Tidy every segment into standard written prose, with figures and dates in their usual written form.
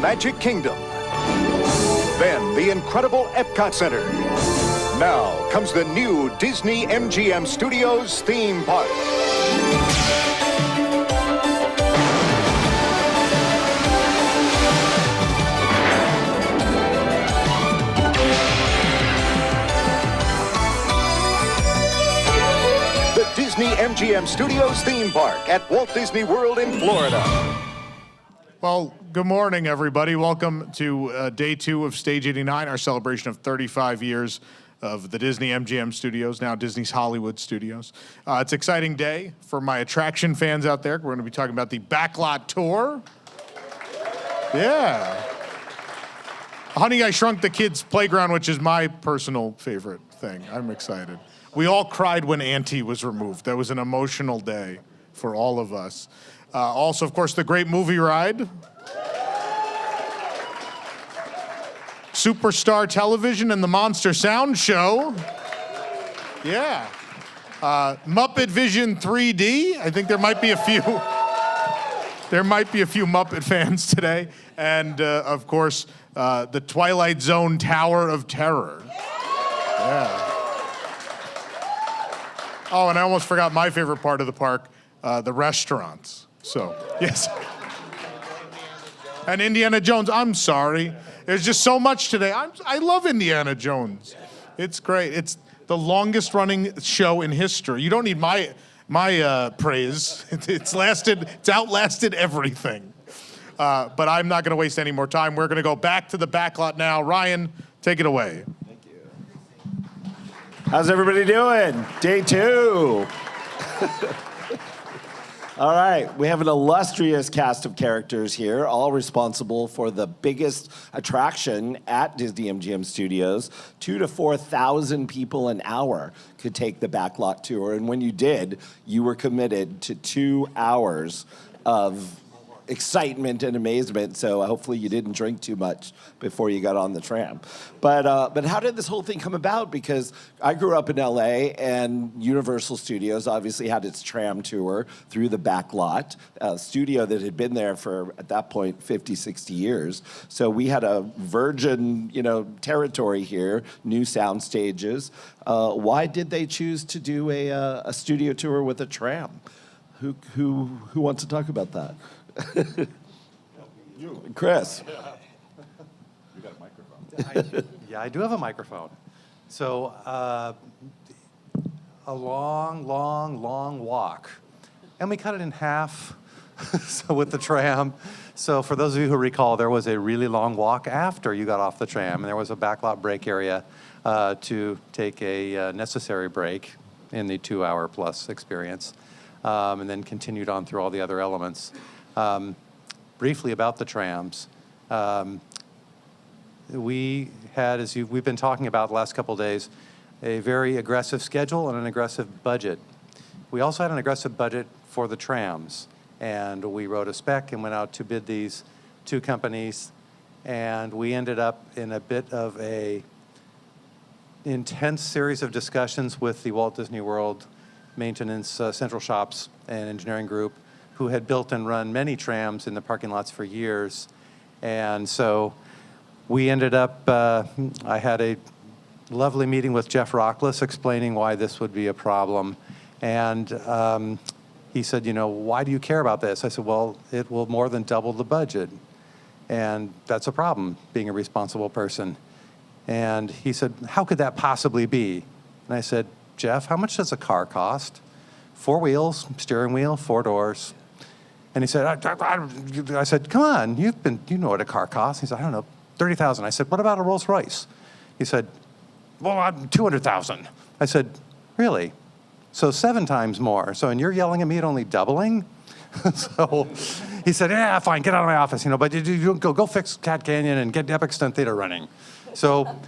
Magic Kingdom. Then the incredible Epcot Center. Now comes the new Disney-MGM Studios theme park. The Disney-MGM Studios theme park at Walt Disney World in Florida. Well, good morning, everybody. Welcome to day 2 of Stage 89, our celebration of 35 years of the Disney-MGM Studios, now Disney's Hollywood Studios. It's an exciting day for my attraction fans out there. We're going to be talking about the Backlot Tour. Yeah. Honey, I Shrunk the Kids playground, which is my personal favorite thing. I'm excited. We all cried when Auntie was removed. That was an emotional day for all of us. Also, of course, the great movie ride. Superstar Television and the Monster Sound Show. Yeah. Muppet Vision 3D. I think there might be a few. There might be a few Muppet fans today. And, of course, the Twilight Zone Tower of Terror. Yeah. Oh, and I almost forgot my favorite part of the park, the restaurants. So, yes. And Indiana Jones, I'm sorry. There's just so much today. I love Indiana Jones. It's great. It's the longest running show in history. You don't need my praise. It's outlasted everything. But I'm not going to waste any more time. We're going to go back to the backlot now. Ryan, take it away. Thank you. How's everybody doing? Day 2. All right, we have an illustrious cast of characters here, all responsible for the biggest attraction at Disney-MGM Studios. 2,000 to 4,000 people an hour could take the Backlot Tour, and when you did, you were committed to 2 hours of excitement and amazement, so hopefully you didn't drink too much before you got on the tram. But how did this whole thing come about? Because I grew up in LA, and Universal Studios obviously had its tram tour through the Backlot, a studio that had been there for, at that point, 50, 60 years. So we had a virgin, territory here, new sound stages. Why did they choose to do a studio tour with a tram? Who wants to talk about that? You. Chris. Yeah. You got a microphone. Yeah, I do have a microphone. So a long walk. And we cut it in half so with the tram. So for those of you who recall, there was a really long walk after you got off the tram, and there was a backlot break area to take a necessary break in the 2-hour plus experience, and then continued on through all the other elements. Briefly about the trams, we had, as we've been talking about the last couple of days, a very aggressive schedule and an aggressive budget. We also had an aggressive budget for the trams, and we wrote a spec and went out to bid these 2 companies, and we ended up in a bit of a intense series of discussions with the Walt Disney World Maintenance Central Shops and Engineering Group, who had built and run many trams in the parking lots for years. And so we ended up, I had a lovely meeting with Jeff Rockless explaining why this would be a problem. And he said, why do you care about this? I said, well, it will more than double the budget. And that's a problem, being a responsible person. And he said, how could that possibly be? And I said, Jeff, how much does a car cost? 4 wheels, steering wheel, 4 doors. And he said, I said, come on, you know what a car costs. He said, I don't know, $30,000. I said, what about a Rolls Royce? He said, well, I'm $200,000. I said, really? So 7 times more. So, and you're yelling at me at only doubling? So he said, yeah, fine, get out of my office, but you go fix Cat Canyon and get Epic Stunt Theater running. So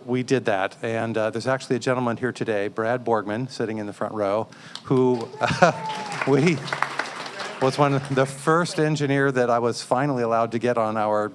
we did that. And there's actually a gentleman here today, Brad Borgman, sitting in the front row, who was one of the first engineer that I was finally allowed to get on our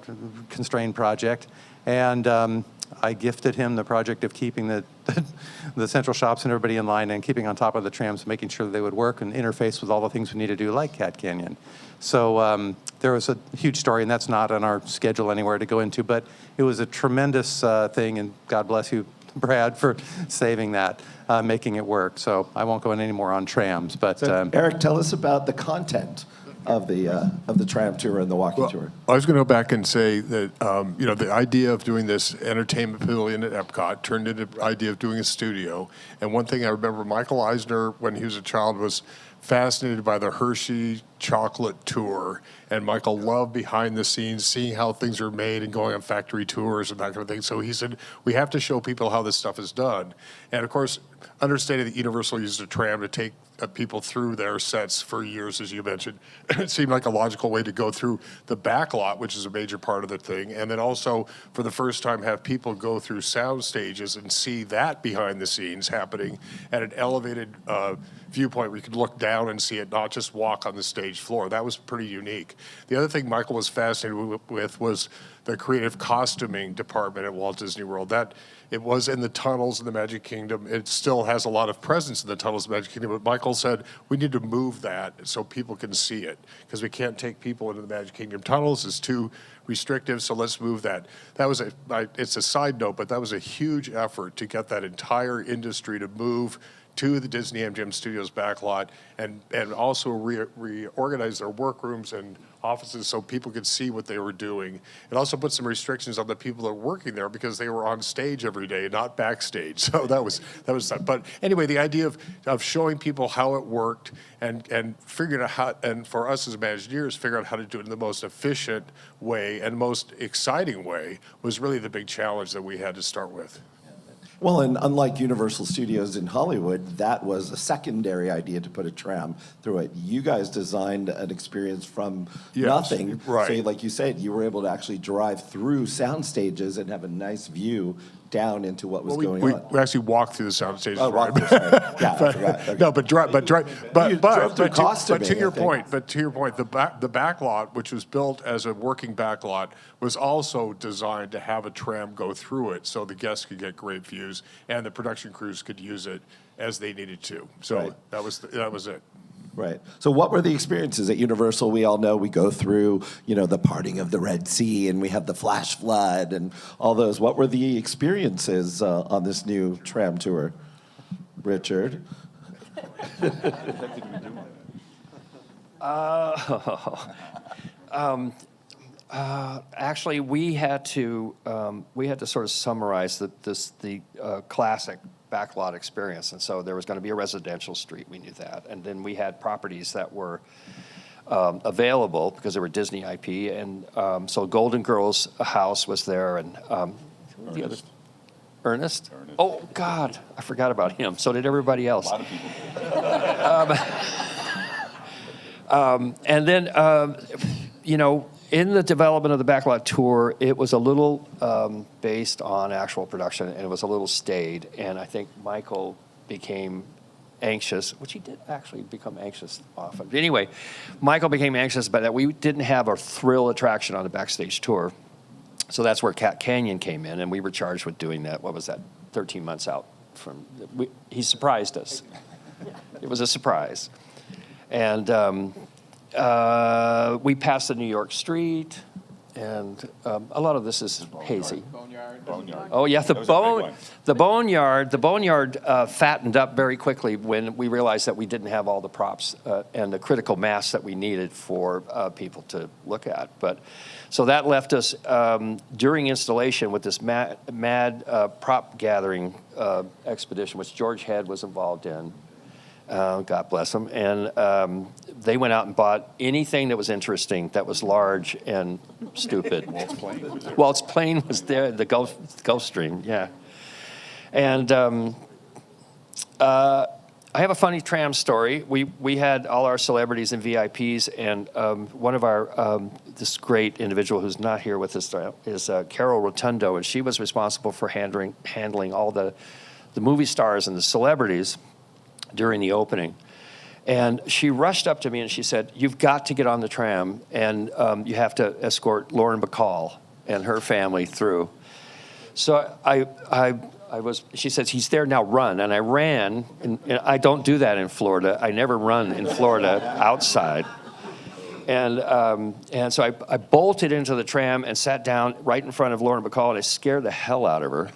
constrained project. And I gifted him the project of keeping the central shops and everybody in line and keeping on top of the trams, making sure that they would work and interface with all the things we need to do, like Cat Canyon. So there was a huge story, and that's not on our schedule anywhere to go into, but it was a tremendous thing, and God bless you, Brad, for saving that, making it work. So I won't go in any more on trams, but... Eric, tell us about the content of the tram tour and the walking tour. I was going to go back and say that the idea of doing this entertainment pavilion at Epcot turned into the idea of doing a studio. And one thing I remember, Michael Eisner, when he was a child, was fascinated by the Hershey chocolate tour, and Michael loved behind the scenes, seeing how things are made and going on factory tours and that kind of thing. So he said, we have to show people how this stuff is done. And of course, understanding that Universal used a tram to take people through their sets for years, as you mentioned, it seemed like a logical way to go through the backlot, which is a major part of the thing, and then also for the first time have people go through sound stages and see that behind the scenes happening at an elevated viewpoint where you could look down and see it, not just walk on the stage floor. That was pretty unique. The other thing Michael was fascinated with was the creative costuming department at Walt Disney World. That it was in the tunnels in the Magic Kingdom. It still has a lot of presence in the tunnels of the Magic Kingdom, but Michael said we need to move that so people can see it, because we can't take people into the Magic Kingdom tunnels. It's too restrictive, so let's move that. That was it's a side note, but that was a huge effort to get that entire industry to move to the Disney-MGM Studios backlot and also reorganize their workrooms and offices so people could see what they were doing. It also put some restrictions on the people that were working there because they were on stage every day, not backstage. So that was. But anyway, the idea of showing people how it worked and figuring out how, and for us as Imagineers, figuring out how to do it in the most efficient way and most exciting way was really the big challenge that we had to start with. Well, and unlike Universal Studios in Hollywood, that was a secondary idea to put a tram through it. You guys designed an experience from nothing. Right. So like you said, you were able to actually drive through sound stages and have a nice view down into what was going on. We actually walked through the sound stages. Oh, right? Yeah, I forgot. Okay. No, but to your point, the backlot, which was built as a working backlot, was also designed to have a tram go through it, so the guests could get great views and the production crews could use it as they needed to. So Right. that was it. Right. So what were the experiences at Universal? We all know we go through, the parting of the Red Sea, and we have the flash flood and all those. What were the experiences on this new tram tour? Richard? Actually, we had to sort of summarize the classic backlot experience, and so there was going to be a residential street. We knew that, and then we had properties that were available because they were Disney IP, and so Golden Girls house was there, and the other Ernest. Oh God, I forgot about him. So did everybody else. A lot of people. And then in the development of the backlot tour, it was a little based on actual production, and it was a little stayed. And I think Michael became anxious, which he did actually become anxious often. But anyway, Michael became anxious about that we didn't have a thrill attraction on the backstage tour. So that's where Cat Canyon came in, and we were charged with doing that. What was that? 13 months out from. He surprised us. It was a surprise, and. We passed the New York street, and a lot of this is hazy. Boneyard. Oh yeah, the boneyard. The boneyard fattened up very quickly when we realized that we didn't have all the props and the critical mass that we needed for people to look at. But so that left us during installation with this mad prop gathering expedition, which George Head was involved in. God bless them. And they went out and bought anything that was interesting, that was large and stupid. Walt's plane was there, the Gulfstream, yeah. And I have a funny tram story. We had all our celebrities and VIPs, and one of our, this great individual who's not here with us is Carol Rotundo, and she was responsible for handling all the movie stars and the celebrities during the opening. And she rushed up to me and she said, "You've got to get on the tram, and you have to escort Lauren Bacall and her family through." So she says, he's there now, run. And I ran, and I don't do that in Florida. I never run in Florida outside. And so I bolted into the tram and sat down right in front of Lauren Bacall, and I scared the hell out of her.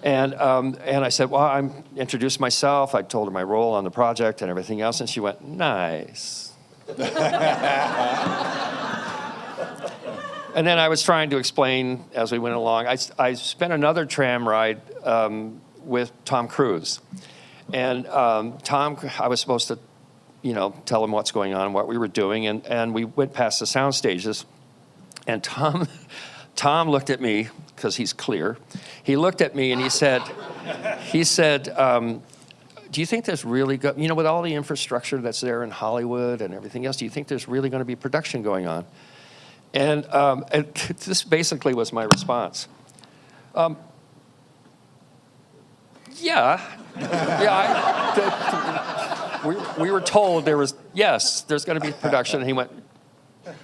And I said, well, I introduced myself. I told her my role on the project and everything else, and she went, nice. And then I was trying to explain as we went along. I spent another tram ride with Tom Cruise. And Tom, I was supposed to, tell him what's going on, what we were doing, and we went past the sound stages. And Tom looked at me, because he's clear. He looked at me and he said, do you think there's really, with all the infrastructure that's there in Hollywood and everything else, do you think there's really going to be production going on? And this basically was my response. Yeah. We were told there's going to be production. And he went, okay.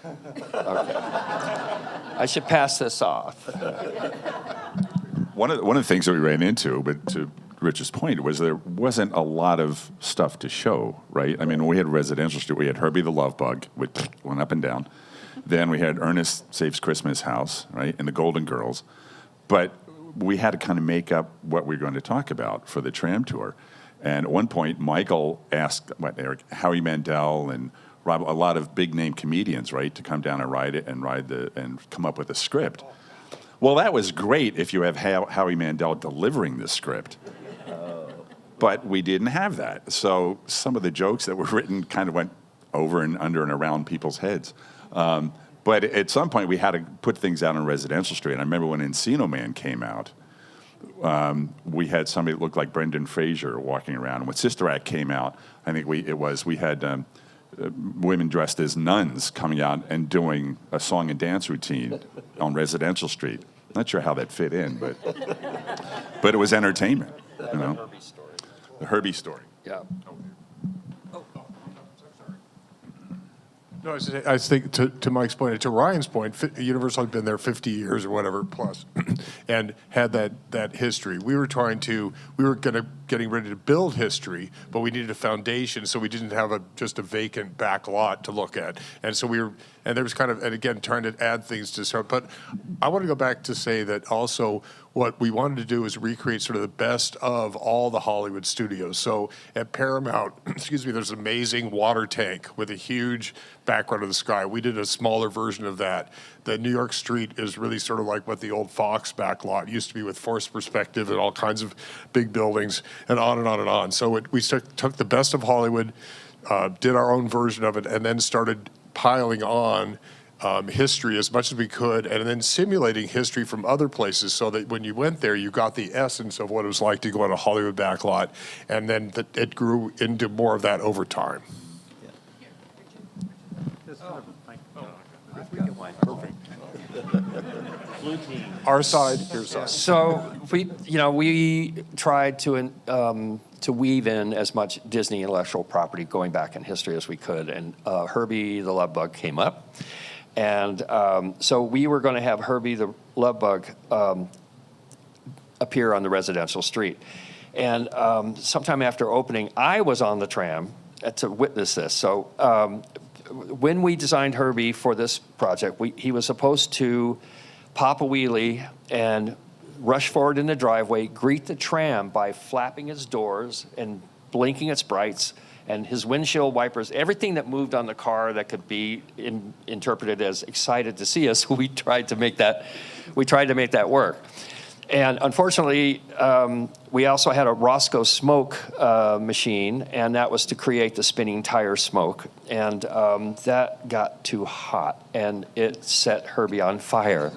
I should pass this off. One of the things that we ran into, but to Rich's point, was there wasn't a lot of stuff to show, right? I mean, when we had Residential Street, we had Herbie the Love Bug, which went up and down. Then we had Ernest Saves Christmas House, right, and the Golden Girls. But we had to kind of make up what we were going to talk about for the tram tour. And at one point, Michael asked Howie Mandel and Rob, a lot of big-name comedians, right, to come down and ride it and come up with a script. Well, that was great if you have Howie Mandel delivering the script. But we didn't have that. So some of the jokes that were written kind of went over and under and around people's heads. But at some point, we had to put things out on Residential Street. And I remember when Encino Man came out, we had somebody that looked like Brendan Fraser walking around. And when Sister Act came out, I think we had women dressed as nuns coming out and doing a song and dance routine on Residential Street. Not sure how that fit in, but it was entertainment. The Herbie story. Yeah. No, I think to Mike's point, to Ryan's point, Universal had been there 50 years or whatever plus, and had that history. We were getting ready to build history, but we needed a foundation, so we didn't have just a vacant back lot to look at. And so there was kind of, and again, trying to add things to start. But I want to go back to say that also what we wanted to do is recreate sort of the best of all the Hollywood studios. So at Paramount, there's an amazing water tank with a huge background of the sky. We did a smaller version of that. The New York Street is really sort of like what the old Fox backlot used to be, with forced perspective and all kinds of big buildings, and on and on and on. So we took the best of Hollywood, did our own version of it, and then started piling on history as much as we could, and then simulating history from other places, so that when you went there, you got the essence of what it was like to go on a Hollywood backlot, and then it grew into more of that over time. Our side, your side. So we tried to weave in as much Disney intellectual property going back in history as we could, and Herbie the Love Bug came up, and so we were going to have Herbie the Love Bug appear on the Residential Street, and sometime after opening, I was on the tram to witness this. So when we designed Herbie for this project, he was supposed to pop a wheelie and rush forward in the driveway, greet the tram by flapping its doors and blinking its brights, and his windshield wipers, everything that moved on the car that could be interpreted as excited to see us. We tried to make that work. And unfortunately, we also had a Roscoe smoke machine, and that was to create the spinning tire smoke. And that got too hot, and it set Herbie on fire.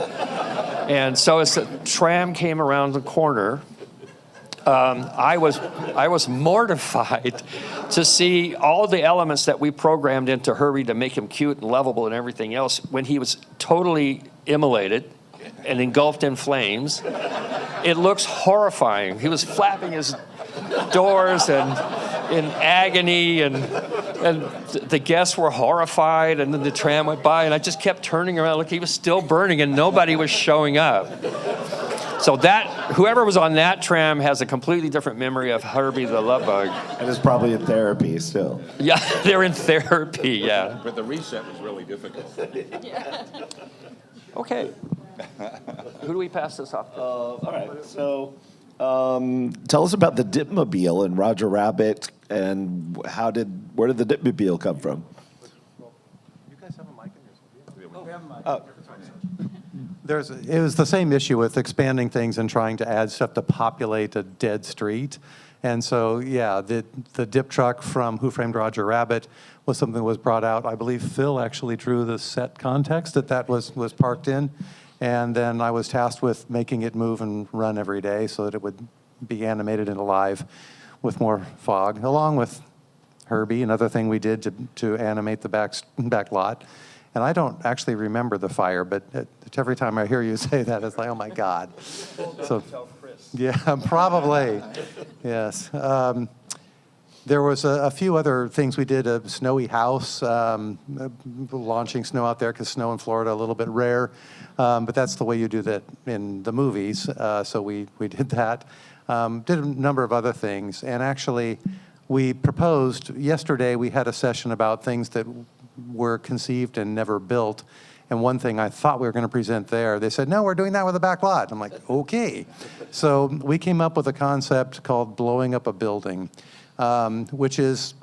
And so as the tram came around the corner, I was mortified to see all the elements that we programmed into Herbie to make him cute and lovable and everything else, when he was totally immolated and engulfed in flames. It looks horrifying. He was flapping his doors and in agony, and And the guests were horrified, and then the tram went by, and I just kept turning around. Look, he was still burning, and nobody was showing up. So whoever was on that tram has a completely different memory of Herbie the Love Bug. And it's probably in therapy still. Yeah, they're in therapy, yeah. But the reset was really difficult. Okay. Who do we pass this off to? All right. So tell us about the Dipmobile and Roger Rabbit, and where did the Dipmobile come from? You guys have a mic in your studio? It was the same issue with expanding things and trying to add stuff to populate a dead street. And so, yeah, the dip truck from Who Framed Roger Rabbit was something that was brought out. I believe Phil actually drew the set context that was parked in. And then I was tasked with making it move and run every day so that it would be animated and alive with more fog, along with Herbie, another thing we did to animate the back lot. And I don't actually remember the fire, but every time I hear you say that, it's like, oh my God. So, yeah, probably. Yes. There was a few other things we did. A snowy house, launching snow out there because snow in Florida a little bit rare. But that's the way you do that in the movies. So we did that. Did a number of other things. And actually, we proposed yesterday. We had a session about things that were conceived and never built. And one thing I thought we were going to present there, they said, no, we're doing that with a back lot. I'm like, okay. So we came up with a concept called blowing up a building, which is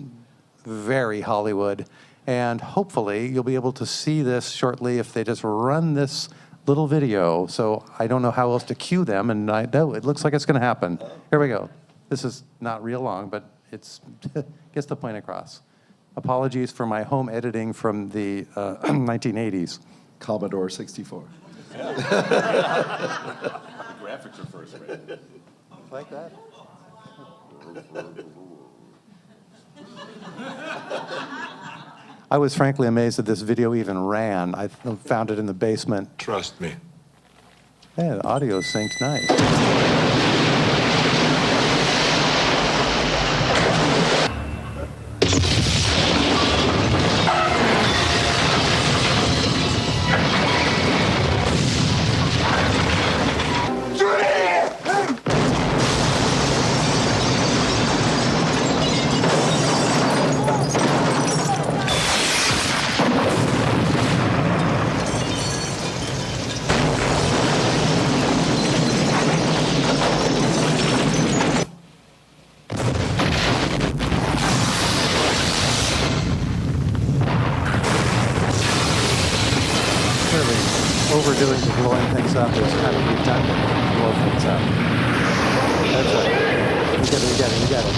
very Hollywood. And hopefully you'll be able to see this shortly if they just run this little video. So I don't know how else to cue them, and I know it looks like it's going to happen. Here we go. This is not real long, but it's gets the point across. Apologies for my home editing from the 1980s. Commodore 64. The graphics are first rate. Like that? I was frankly amazed that this video even ran. I found it in the basement. Trust me. Yeah, the audio synced nice. Overdoing the blowing things up is kind of redundant. Blow things up. That's right. You get it.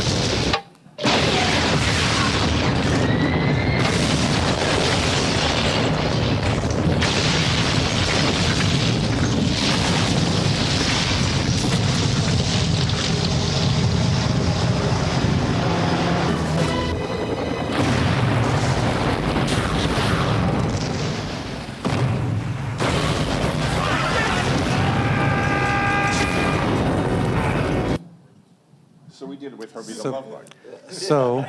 So we did it with Herbie the Love Bug. So,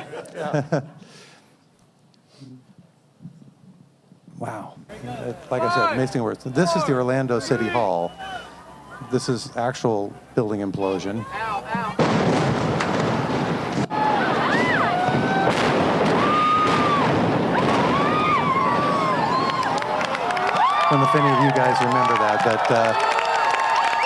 wow. Like I said, amazing words. This is the Orlando City Hall. This is actual building implosion. I don't know if any of you guys remember that, but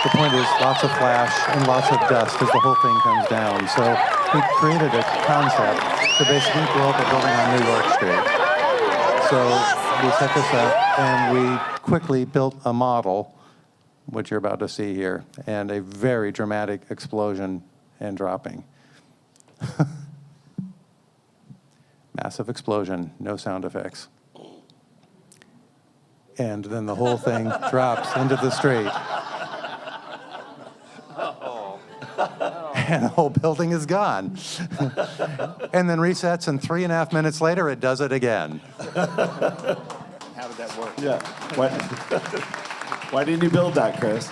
the point is lots of flash and lots of dust as the whole thing comes down. So we created a concept to basically blow up a building on New York Street. So we set this up and we quickly built a model, which you're about to see here, and a very dramatic explosion and dropping. Massive explosion, no sound effects. And then the whole thing drops into the street. And the whole building is gone. And then resets, and 3.5 minutes later, it does it again. How did that work? Yeah. Why didn't you build that, Chris?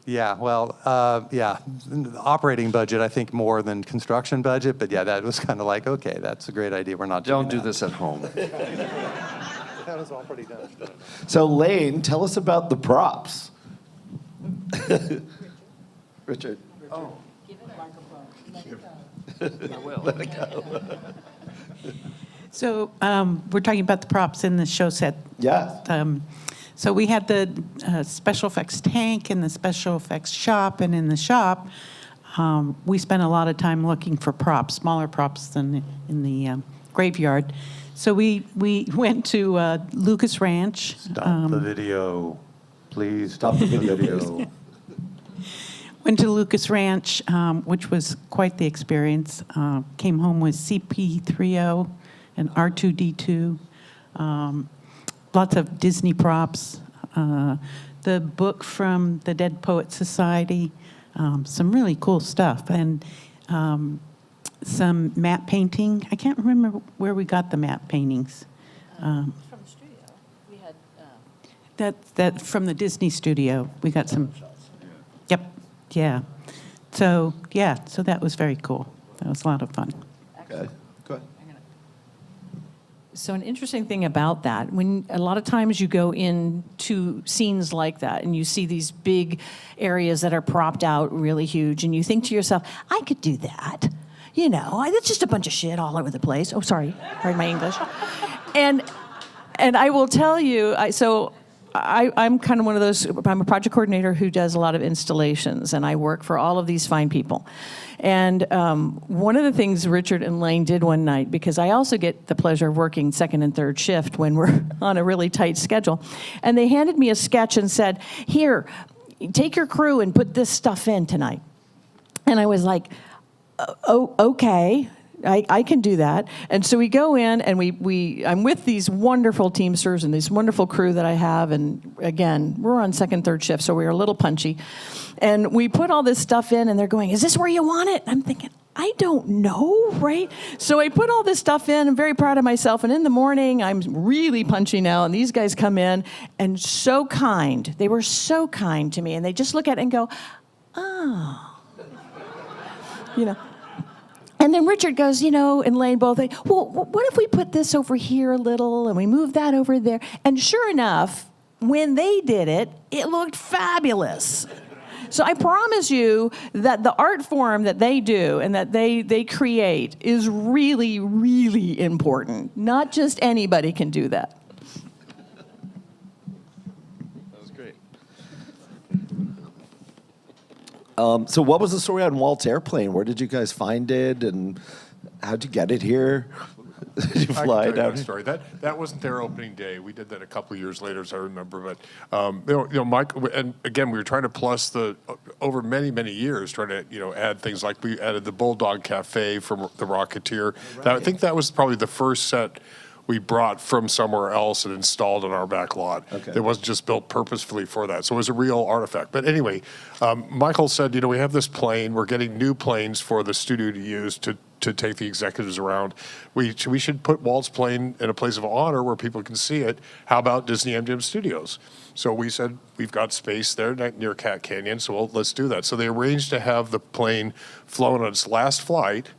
Yeah, well, yeah, the operating budget, I think, more than construction budget, but yeah, that was kind of like, okay, that's a great idea. We're not doing Don't do that. this at home. That was already done. So, Lane, tell us about the props. Richard. Oh. Give it a microphone. I will. Let it go. So we're talking about the props in the show set. Yes. So we had the special effects tank in the special effects shop, and in the shop, we spent a lot of time looking for props, smaller props than in the graveyard. So we went to Lucas Ranch. Stop the video. Please stop the video. Went to Lucas Ranch, which was quite the experience. Came home with CP30 and R2D2. Lots of Disney props. The book from the Dead Poets Society. Some really cool stuff. And some matte painting. I can't remember where we got the matte paintings. From the studio. We had, That from the Disney studio. We got some. Yep. Yeah. So that was very cool. That was a lot of fun. Okay. Go ahead. so an interesting thing about that, when a lot of times you go into scenes like that and you see these big areas that are propped out really huge, and you think to yourself, I could do that. You know, it's just a bunch of shit all over the place. Oh, sorry, pardon my English. And I will tell you, I'm kind of one of those, I'm a project coordinator who does a lot of installations, and I work for all of these fine people. And one of the things Richard and Lane did one night, because I also get the pleasure of working second and third shift when we're on a really tight schedule, and they handed me a sketch and said, here, take your crew and put this stuff in tonight. And I was like, oh, okay. I can do that. And so we go in, and I'm with these wonderful Teamsters and this wonderful crew that I have. And again, we're on second, third shift, so we were a little punchy. And we put all this stuff in, and they're going, is this where you want it? I'm thinking, I don't know, right? So I put all this stuff in. I'm very proud of myself. And in the morning, I'm really punchy now. And these guys come in, and so kind. They were so kind to me. And they just look at it and go, oh. You know. And then Richard goes, and Lane both, well, what if we put this over here a little and we move that over there? And sure enough, when they did it, it looked fabulous. So I promise you that the art form that they do and that they create is really, really important. Not just anybody can do that. That was great. So what was the story on Walt's airplane? Where did you guys find it, and how'd you get it here? Did you fly I it can tell you out? one story. That wasn't their opening day. We did that a couple of years later, as I remember. But Mike, and again, we were trying to plus over many, many years, trying to add things like we added the Bulldog Cafe from the Rocketeer. Right. I think that was probably the first set we brought from somewhere else and installed in our back lot. Okay. It wasn't just built purposefully for that. So it was a real artifact. But anyway, Michael said, we have this plane. We're getting new planes for the studio to use to take the executives around. We should put Walt's plane in a place of honor where people can see it. How about Disney-MGM Studios? So we said, we've got space there near Cat Canyon, so let's do that. So they arranged to have the plane flown on its last flight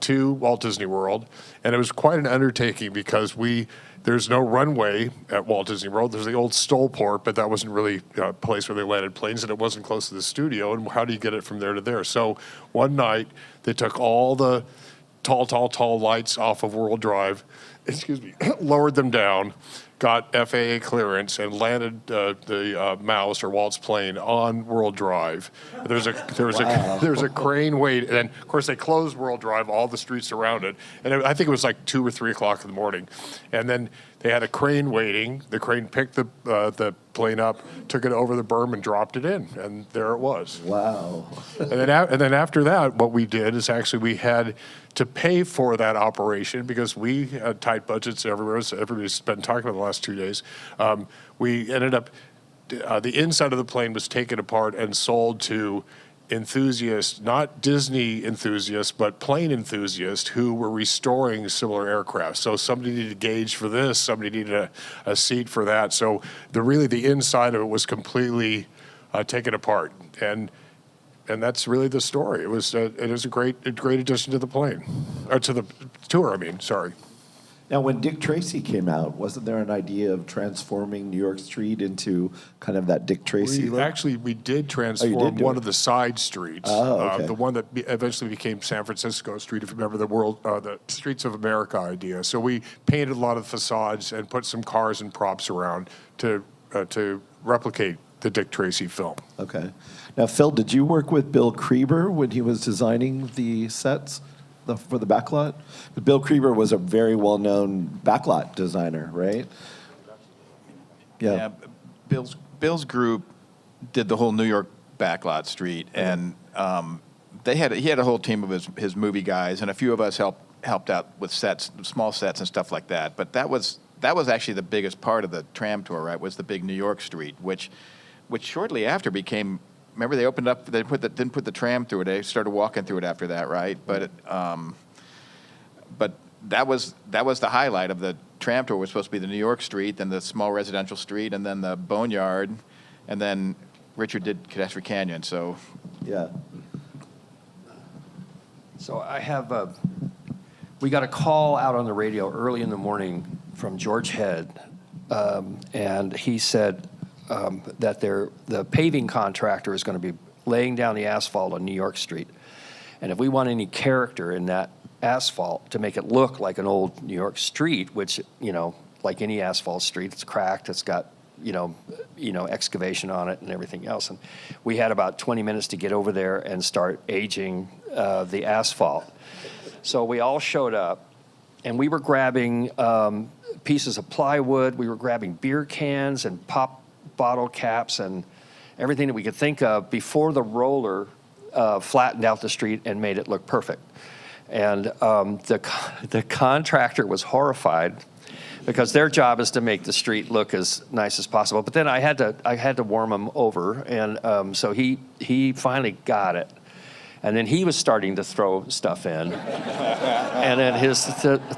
to Walt Disney World, and it was quite an undertaking because there's no runway at Walt Disney World. There's the old Stollport, but that wasn't really a place where they landed planes, and it wasn't close to the studio, and how do you get it from there to there? So one night, they took all the tall lights off of World Drive, lowered them down, got FAA clearance, and landed the Mouse or Walt's plane on World Drive. There's a crane wait, and then of course they closed World Drive, all the streets around it, and I think it was like 2 or 3 o'clock in the morning, and then they had a crane waiting. The crane picked the plane up, took it over the berm, and dropped it in, and there it was. Wow. And then after that, what we did is actually we had to pay for that operation because we had tight budgets everywhere. So everybody's been talking about the last 2 days. We ended up, the inside of the plane was taken apart and sold to enthusiasts, not Disney enthusiasts, but plane enthusiasts who were restoring similar aircraft. So somebody needed a gauge for this, somebody needed a seat for that. So the inside of it was completely take it apart. And that's really the story. It was a great addition to the plane, or to the tour. I mean, sorry. Now, when Dick Tracy came out, wasn't there an idea of transforming New York Street into kind of that Dick Tracy look? Actually, we did transform do one it? of the side streets, Okay. the one that eventually became San Francisco Street, if you remember the Streets of America idea. So we painted a lot of facades and put some cars and props around to replicate the Dick Tracy film. Okay. Now, Phil, did you work with Bill Creeber when he was designing the sets for the backlot? But Bill Creeber was a very well-known backlot designer, right? Yeah, Bill's group did the whole New York backlot street, and he had a whole team of his movie guys, and a few of us helped out with sets, small sets and stuff like that. But that was actually the biggest part of the tram tour, right? Was the big New York street, which shortly after became. Remember, they opened up. They didn't put the tram through it. They started walking through it after that, right? But that was the highlight of the tram tour. Was supposed to be the New York street, then the small residential street, and then the Boneyard, and then Richard did Catastrophe Canyon. So Yeah. So I have, we got a call out on the radio early in the morning from George Head, and he said that the paving contractor is going to be laying down the asphalt on New York Street. And if we want any character in that asphalt to make it look like an old New York street, which, like any asphalt street, it's cracked, it's got, excavation on it and everything else. And we had about 20 minutes to get over there and start aging the asphalt. So we all showed up, and we were grabbing pieces of plywood, we were grabbing beer cans and pop bottle caps and everything that we could think of before the roller flattened out the street and made it look perfect. And the contractor was horrified because their job is to make the street look as nice as possible. But then I had to warm him over, and so he finally got it. And then he was starting to throw stuff in. And then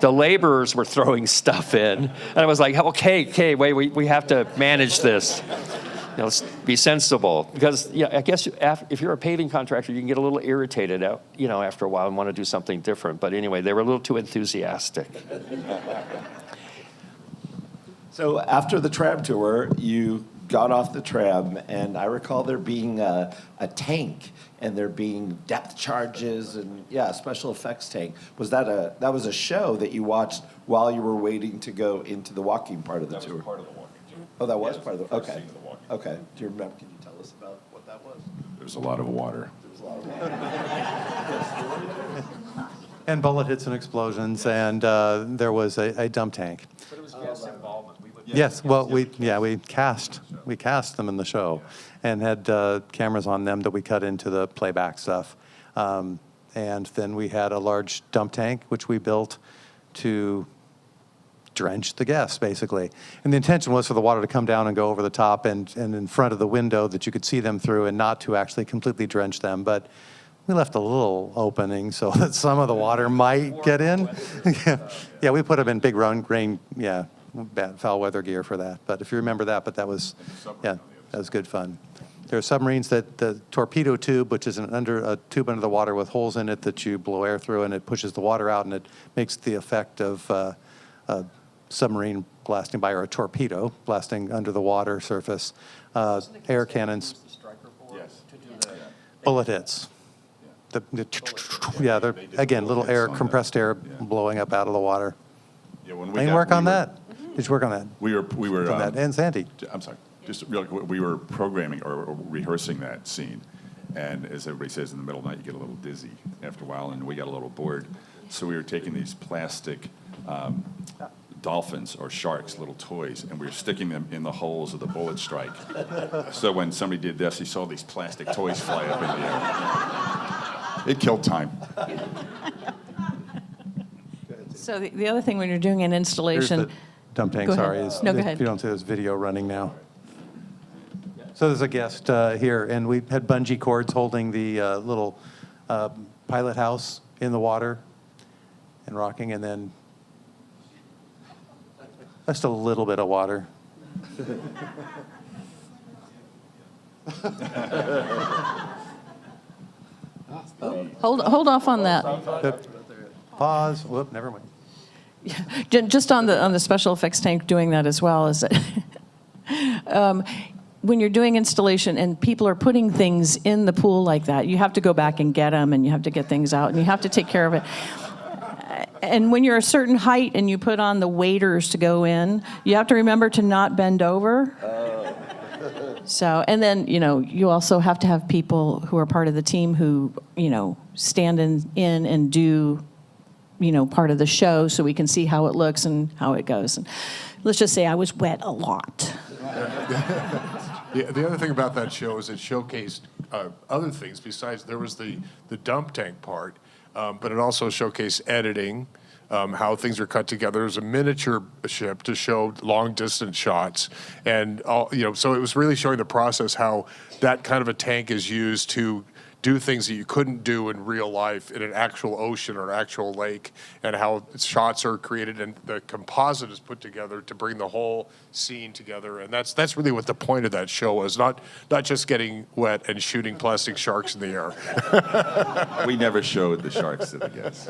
the laborers were throwing stuff in. And I was like, okay, wait, we have to manage this. Let's be sensible. Because I guess if you're a paving contractor, you can get a little irritated after a while and want to do something different. But anyway, they were a little too enthusiastic. So after the tram tour, you got off the tram, and I recall there being a tank, and there being depth charges, and a special effects tank. Was that was a show that you watched while you were waiting to go into the walking part of the tour? That was part of the walking tour. Oh, that was part of the. First Okay. scene of the walking. Okay. Do you remember? Can you tell us about what that was? There's a lot of water. And bullet hits and explosions, and there was a dump tank. But it was guest involvement. Yes, well, we cast them in the show, and had cameras on them that we cut into the playback stuff, and then we had a large dump tank which we built to drench the guests, basically. And the intention was for the water to come down and go over the top and in front of the window that you could see them through, and not to actually completely drench them, but we left a little opening so that some of the water might get in. Yeah, we put them in big rain, bad foul weather gear for that. But if you remember that, that was good fun. There are submarines that the torpedo tube, which is a tube under the water with holes in it that you blow air through, and it pushes the water out, and it makes the effect of a submarine blasting by, or a torpedo blasting under the water surface. Air cannons. Bullet hits. They're again little air, compressed air blowing up out of the water. Yeah, when Any work on that? Did you work on that? We were On that? And Sandy. I'm sorry. Just real quick, we were programming or rehearsing that scene, and as everybody says, in the middle of the night you get a little dizzy after a while, and we got a little bored. So we were taking these plastic dolphins or sharks, little toys, and we were sticking them in the holes of the bullet strike. So when somebody did this, he saw these plastic toys fly up in the air. It killed time. So the other thing when you're doing an Here's installation. the dump tank, Go ahead. sorry. No, go If ahead. you don't see this video running now. So there's a guest here, and we had bungee cords holding the little pilot house in the water and rocking, and then just a little bit of water. Hold off on that. Pause. Whoop, never mind. Just on the special effects tank doing that as well is that when you're doing installation and people are putting things in the pool like that, you have to go back and get them, and you have to get things out, and you have to take care of it. And when you're a certain height and you put on the waders to go in, you have to remember to not bend over. So, and then, you also have to have people who are part of the team who, stand in and do, part of the show so we can see how it looks and how it goes. And let's just say I was wet a lot. The other thing about that show is it showcased other things besides there was the dump tank part, but it also showcased editing, how things are cut together. There's a miniature ship to show long distance shots, and so it was really showing the process how that kind of a tank is used to do things that you couldn't do in real life in an actual ocean or an actual lake, and how shots are created and the composite is put together to bring the whole scene together. And that's really what the point of that show was, not just getting wet and shooting plastic sharks in the air. We never showed the sharks to the guests.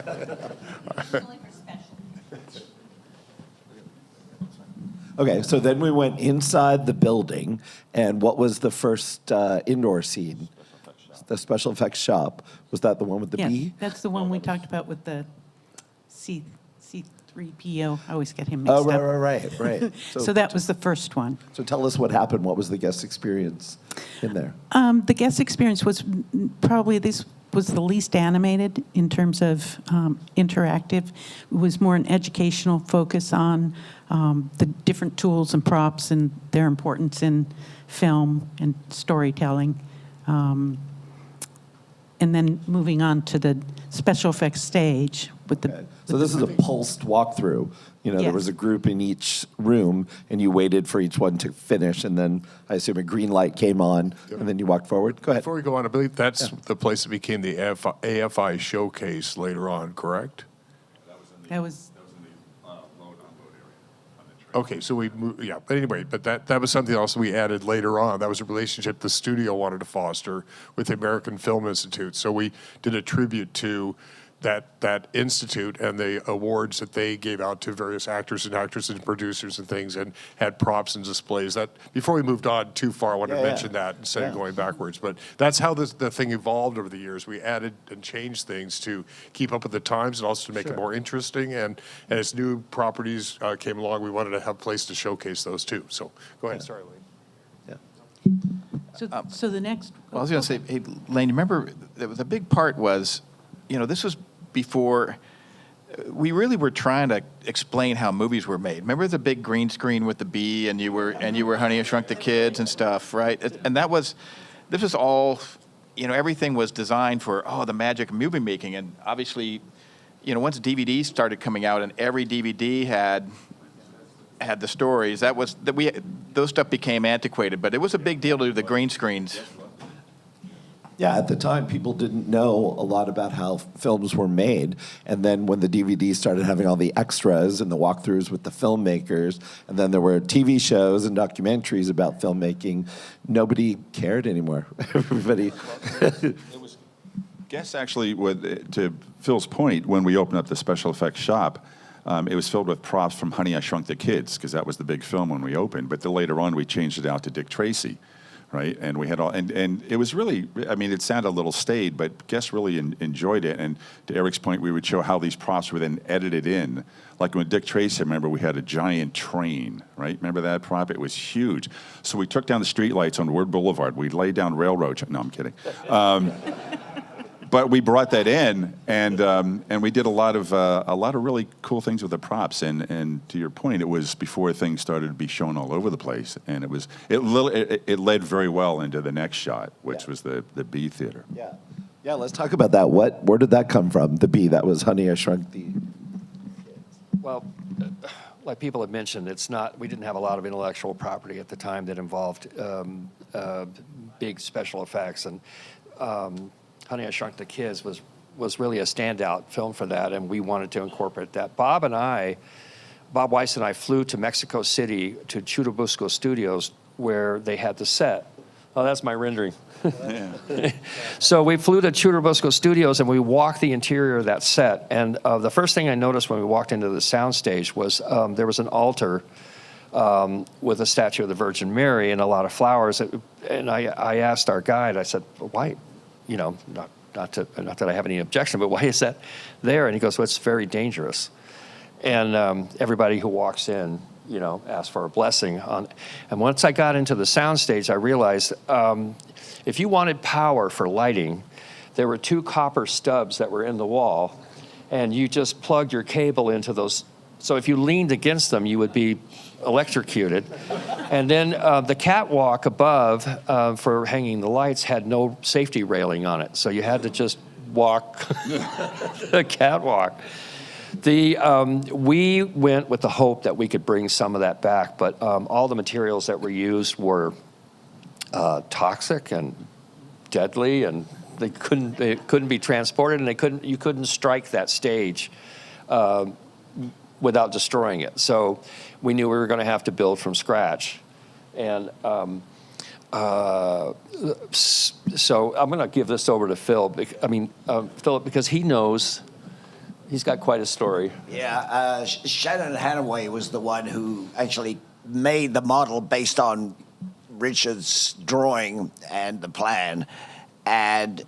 Okay, so then we went inside the building, and what was the first indoor scene? The special effects shop. Was that the one with the Yes, bee? that's the one we talked about with the C3PO. I always get him mixed Oh, up. right. So that was the first one. So tell us what happened. What was the guest experience in there? The guest experience was probably this was the least animated in terms of interactive. It was more an educational focus on the different tools and props and their importance in film and storytelling. And then moving on to the special effects stage with the. Okay. So this is a pulsed walkthrough. There Yes. was a group in each room, and you waited for each one to finish, and then I assume a green light came on, and then you walked forward. Go ahead. Before we go on, I believe that's the place that became the AFI showcase later on, correct? That was. Okay, so we moved, yeah, but anyway, but that was something else we added later on. That was a relationship the studio wanted to foster with the American Film Institute. So we did a tribute to that institute and the awards that they gave out to various actors and actresses and producers and things, and had props and displays. That before we moved on too far, I wanted to mention that instead of going backwards. But that's how the thing evolved over the years. We added and changed things to keep up with the times and also to make it more interesting. And as new properties came along, we wanted to have a place to showcase those too. So go ahead. Sorry, Lane. So the next. Well, I was going to say, hey, Lane, remember, the big part was, this was before we really were trying to explain how movies were made. Remember the big green screen with the bee, and you were Honey, I Shrunk the Kids and stuff, right? And this was all, everything was designed for the magic of movie making. And obviously, once DVDs started coming out, and every DVD had the stories, those stuff became antiquated. But it was a big deal to do the green screens. Yeah, at the time, people didn't know a lot about how films were made. And then when the DVD started having all the extras and the walkthroughs with the filmmakers, and then there were TV shows and documentaries about filmmaking, nobody cared anymore. Everybody. Guess actually, to Phil's point, when we opened up the special effects shop, it was filled with props from Honey, I Shrunk the Kids, because that was the big film when we opened. But then later on, we changed it out to Dick Tracy. Right, and we had all, and it was really, it sounded a little staid, but guests really enjoyed it. And to Eric's point, we would show how these props were then edited in. Like when Dick Tracy, remember, we had a giant train, right? Remember that prop? It was huge. So we took down the streetlights on Ward Boulevard. We laid down railroad. No, I'm kidding. But we brought that in, and we did a lot of really cool things with the props. And to your point, it was before things started to be shown all over the place, and it led very well into the next shot, which was the Bee Theater. Yeah. Let's talk about that. Where did that come from? The bee that was Honey, I Shrunk the. Well, like people have mentioned, we didn't have a lot of intellectual property at the time that involved big special effects, and Honey, I Shrunk the Kids was really a standout film for that, and we wanted to incorporate that. Bob Weiss and I flew to Mexico City to Churubusco Studios, where they had the set Oh, that's my rendering. So we flew to Churubusco Studios and we walked the interior of that set. And the first thing I noticed when we walked into the soundstage was there was an altar with a statue of the Virgin Mary and a lot of flowers. And I asked our guide, I said, why, you know, not that I have any objection, but why is that there? And he goes, well, it's very dangerous. And everybody who walks in, you know, asks for a blessing on. And once I got into the soundstage, I realized if you wanted power for lighting, there were 2 copper stubs that were in the wall, and you just plugged your cable into those. So if you leaned against them, you would be electrocuted. And then the catwalk above for hanging the lights had no safety railing on it, so you had to just walk the catwalk. We went with the hope that we could bring some of that back, but all the materials that were used were toxic and deadly, and they couldn't be transported, and you couldn't strike that stage without destroying it. So we knew we were going to have to build from scratch. And so I'm going to give this over to Phil. Philip, because he knows, he's got quite a story. Yeah, Shannon Hanaway was the one who actually made the model based on Richard's drawing and the plan, and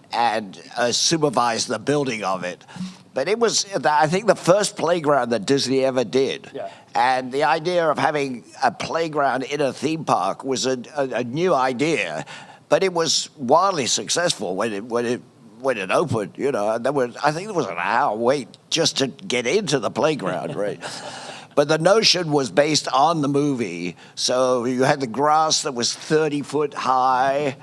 supervised the building of it. But it was, I think, the first playground that Disney ever did. Yeah. And the idea of having a playground in a theme park was a new idea, but it was wildly successful when it opened. You know, I think there was an hour wait just to get into the playground, right? But the notion was based on the movie. So you had the grass that was 30 foot high,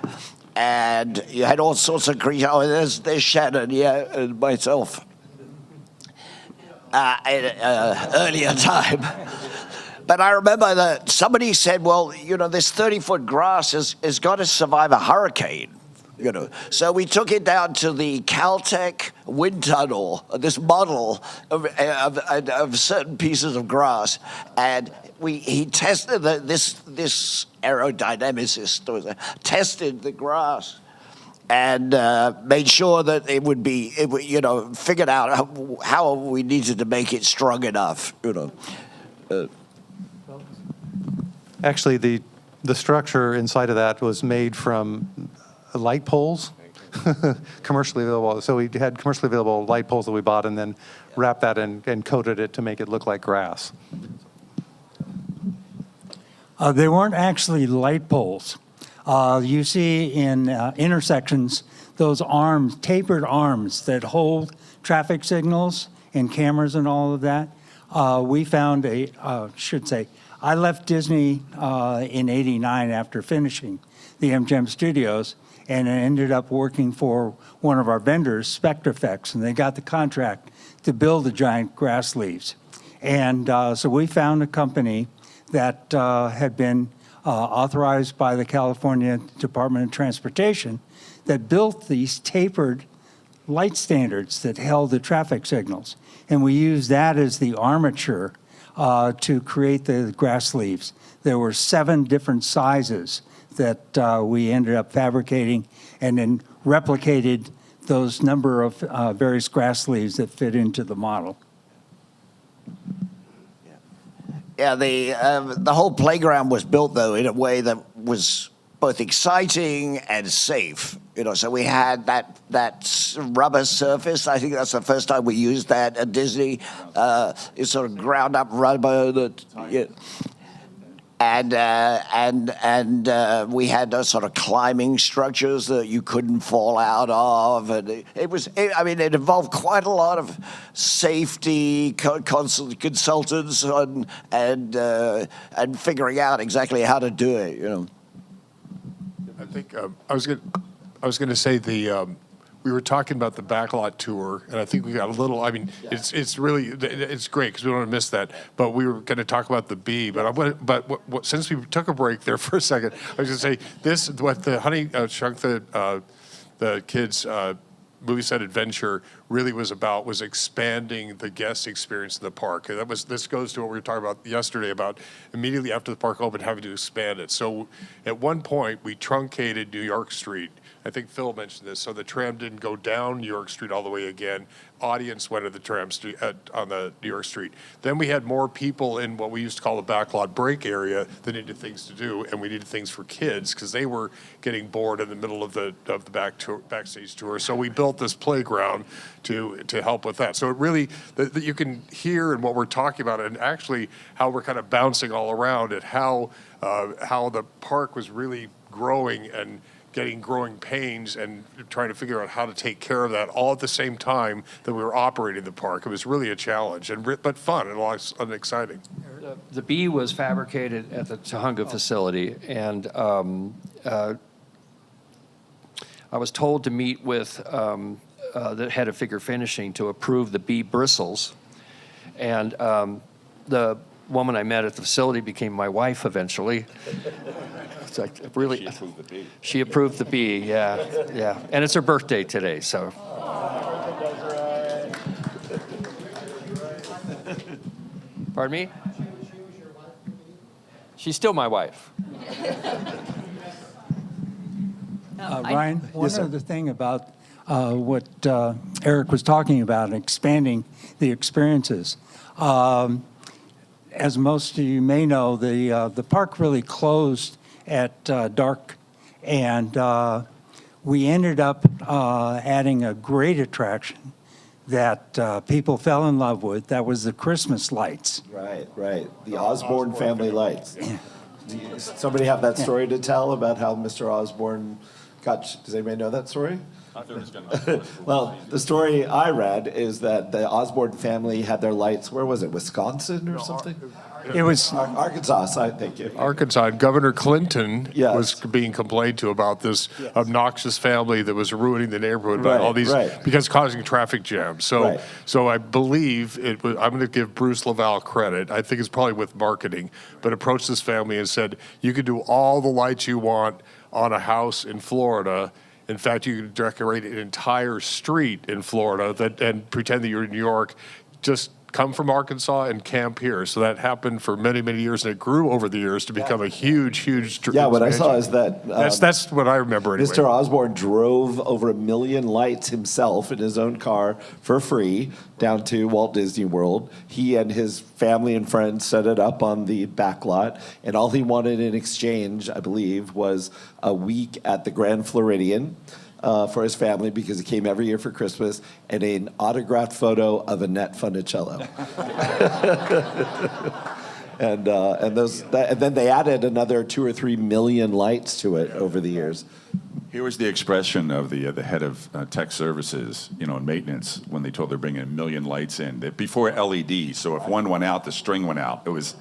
and you had all sorts of creatures. Oh, there's Shannon, yeah, and myself. Earlier time. But I remember that somebody said, well, you know, this 30-foot grass has got to survive a hurricane. You know, so we took it down to the Caltech wind tunnel, this model of certain pieces of grass, and he tested this aerodynamicist tested the grass and made sure that it would figured out how we needed to make it strong enough. You know, Actually, the structure inside of that was made from light poles, commercially available. So we had commercially available light poles that we bought and then wrapped that and coated it to make it look like grass. They weren't actually light poles. You see in intersections those arms, tapered arms that hold traffic signals and cameras and all of that. We found I left Disney in '89 after finishing the MGM Studios, and I ended up working for one of our vendors, Spectre Effects, and they got the contract to build the giant grass leaves. And so we found a company that had been authorized by the California Department of Transportation that built these tapered light standards that held the traffic signals. And we used that as the armature to create the grass leaves. There were 7 different sizes that we ended up fabricating and then replicated those number of various grass leaves that fit into the model. Yeah, the whole playground was built, though, in a way that was both exciting and safe. You know, so we had that rubber surface. I think that's the first time we used that at Disney. It's sort of ground up rubber that. Yeah. And we had those sort of climbing structures that you couldn't fall out of, and it involved quite a lot of safety consultants and figuring out exactly how to do it. You know, I think I was going to say we were talking about the Backlot tour, and I think we got a little. I mean, yeah. It's really great because we don't want to miss that. But we were going to talk about the bee. But since we took a break there for a second, I was going to say what the Shrunk the Kids movie set adventure really was about was expanding the guest experience in the park. And this goes to what we were talking about yesterday about immediately after the park opened having to expand it. So at one point we truncated New York Street. I think Phil mentioned this. So the tram didn't go down New York Street all the way again. Audience went to the tram street on the New York Street. Then we had more people in what we used to call the backlot break area that needed things to do, and we needed things for kids because they were getting bored in the middle of the backstage tour. So we built this playground to help with that. So it really that you can hear in what we're talking about, and actually how we're kind of bouncing all around at how the park was really growing and getting growing pains and trying to figure out how to take care of that all at the same time that we were operating the park. It was really a challenge, but fun and exciting. The B was fabricated at the Tujunga facility, and I was told to meet with the head of figure finishing to approve the B bristles, and the woman I met at the facility became my wife eventually. It's like really, she approved the B. She approved the B, yeah. And it's her birthday today, so. Pardon me? She's still my wife. Ryan, one other thing about what Eric was talking about, expanding the experiences. As most of you may know, the park really closed at dark, and we ended up adding a great attraction that people fell in love with. That was the Christmas lights. Right. The Osborne family lights. Somebody have that story to tell about how Mr. Osborne got? Does anybody know that story? Well, the story I read is that the Osborne family had their lights, where was it, Wisconsin or something? It was Arkansas, I think. Arkansas. Governor Clinton Yes. was being complained to about this obnoxious family that was ruining the neighborhood by Right, all these right. because causing traffic jams. So, Right. so I believe it was. I'm going to give Bruce Laval credit. I think it's probably with marketing, but approached this family and said, "You can do all the lights you want on a house in Florida. In fact, you can decorate an entire street in Florida and pretend that you're in New York. Just come from Arkansas and camp here." So that happened for many, many years, and it grew over the years to become a huge Yeah, what I saw expansion. is that That's what I remember anyway. Mr. Osborne drove over 1 million lights himself in his own car for free down to Walt Disney World. He and his family and friends set it up on the backlot, and all he wanted in exchange, I believe, was a week at the Grand Floridian for his family because he came every year for Christmas, and an autographed photo of Annette Funicello. And then they added another 2 or 3 million lights to it over the years. Here was the expression of the head of tech services, and maintenance when they told they're bringing 1 million lights in. Before LED, so if one went out, the string went out. It was.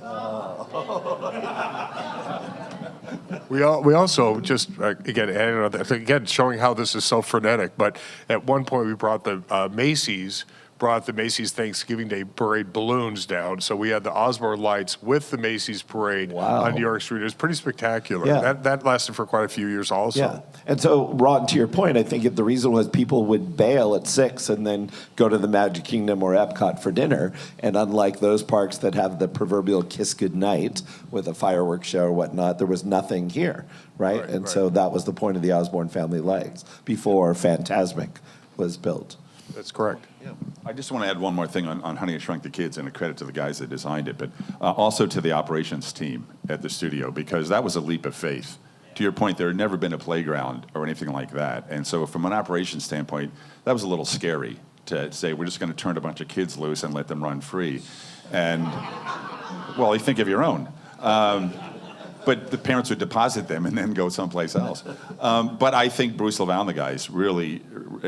We also just again showing how this is so frenetic. But at one point we brought the Macy's Thanksgiving Day parade balloons down. So we had the Osborne lights with the Macy's parade on New York Street. It was pretty spectacular. Yeah. That lasted for quite a few years also. Yeah, and so Ron, to your point, I think the reason was people would bail at 6 and then go to the Magic Kingdom or Epcot for dinner. And unlike those parks that have the proverbial kiss goodnight with a fireworks show or whatnot, there was nothing here, right? And so that was the point of the Osborne family lights before Fantasmic was built. That's correct. Yeah. I just want to add one more thing on Honey, I Shrunk the Kids, and a credit to the guys that designed it, but also to the operations team at the studio, because that was a leap of faith. To your point, there had never been a playground or anything like that. And so from an operations standpoint, that was a little scary to say, we're just going to turn a bunch of kids loose and let them run free. And, well, you think of your own. But the parents would deposit them and then go someplace else. But I think Bruce Laval and the guys really,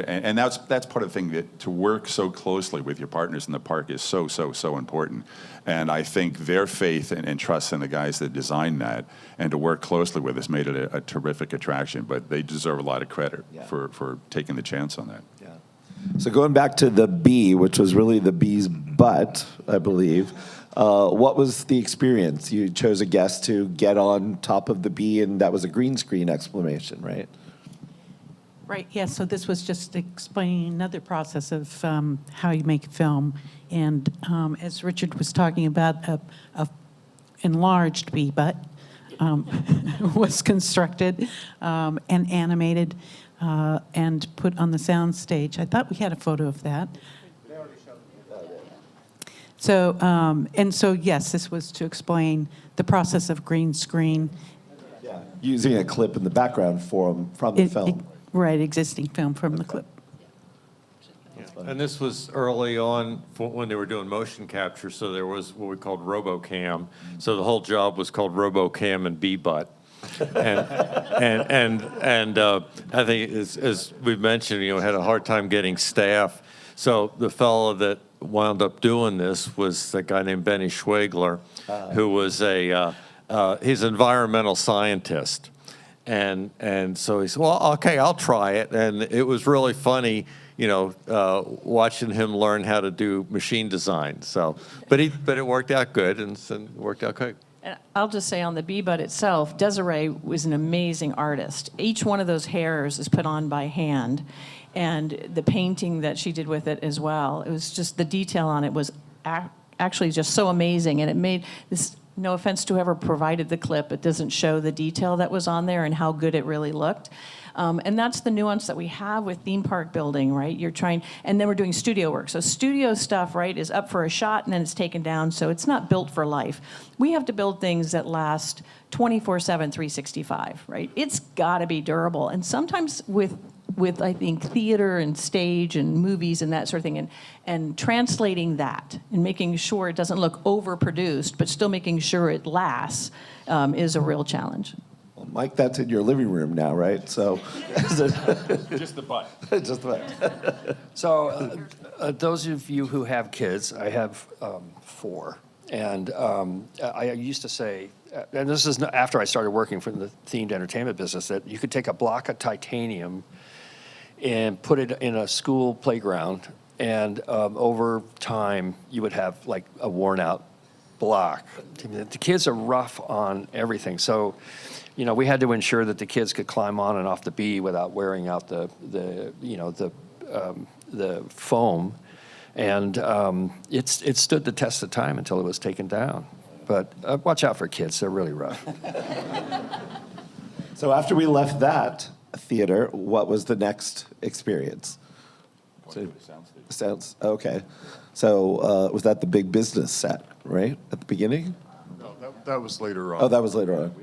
and that's part of the thing, that to work so closely with your partners in the park is so important. And I think their faith and trust in the guys that designed that and to work closely with us made it a terrific attraction. But they deserve a lot of credit for taking the chance on that. Yeah. So going back to the bee, which was really the bee's butt, I believe. What was the experience? You chose a guest to get on top of the bee, and that was a green screen explanation, right? Right, yeah, so this was just explaining another process of how you make a film. And as Richard was talking about, a enlarged bee butt was constructed and animated and put on the sound stage. I thought we had a photo of that. So, yes, this was to explain the process of green screen. Using a clip in the background from the film. Right, existing film from the clip. And this was early on when they were doing motion capture, so there was what we called RoboCam. So the whole job was called RoboCam and B-Butt. And I think as we've mentioned, had a hard time getting staff. So the fellow that wound up doing this was a guy named Benny Schwegler, who was he's an environmental scientist. And so he said, well, okay, I'll try it. And it was really funny, watching him learn how to do machine design. So, but it worked out good and worked out good. And I'll just say on the bee bud itself, Desiree was an amazing artist. Each one of those hairs is put on by hand. And the painting that she did with it as well, it was just, the detail on it was actually just so amazing. And it made this, no offense to whoever provided the clip, it doesn't show the detail that was on there and how good it really looked. And that's the nuance that we have with theme park building, right? You're trying, and then we're doing studio work. So studio stuff, right, is up for a shot and then it's taken down. So it's not built for life. We have to build things that last 24/7, 365, right? It's got to be durable. And sometimes with I think theater and stage and movies and that sort of thing, and translating that and making sure it doesn't look overproduced, but still making sure it lasts is a real challenge. Well, Mike, that's in your living room now, right? So, Just the butt. just the butt. So those of you who have kids, I have 4. And I used to say, and this is after I started working for the themed entertainment business, that you could take a block of titanium and put it in a school playground, and over time you would have like a worn out block. The kids are rough on everything. So, we had to ensure that the kids could climb on and off the bee without wearing out the foam. And it stood the test of time until it was taken down. But watch out for kids, they're really rough. So after we left that theater, what was the next experience? Sounds okay. So was that the big business set, right, at the beginning? No, that was later on. Oh, that was later on.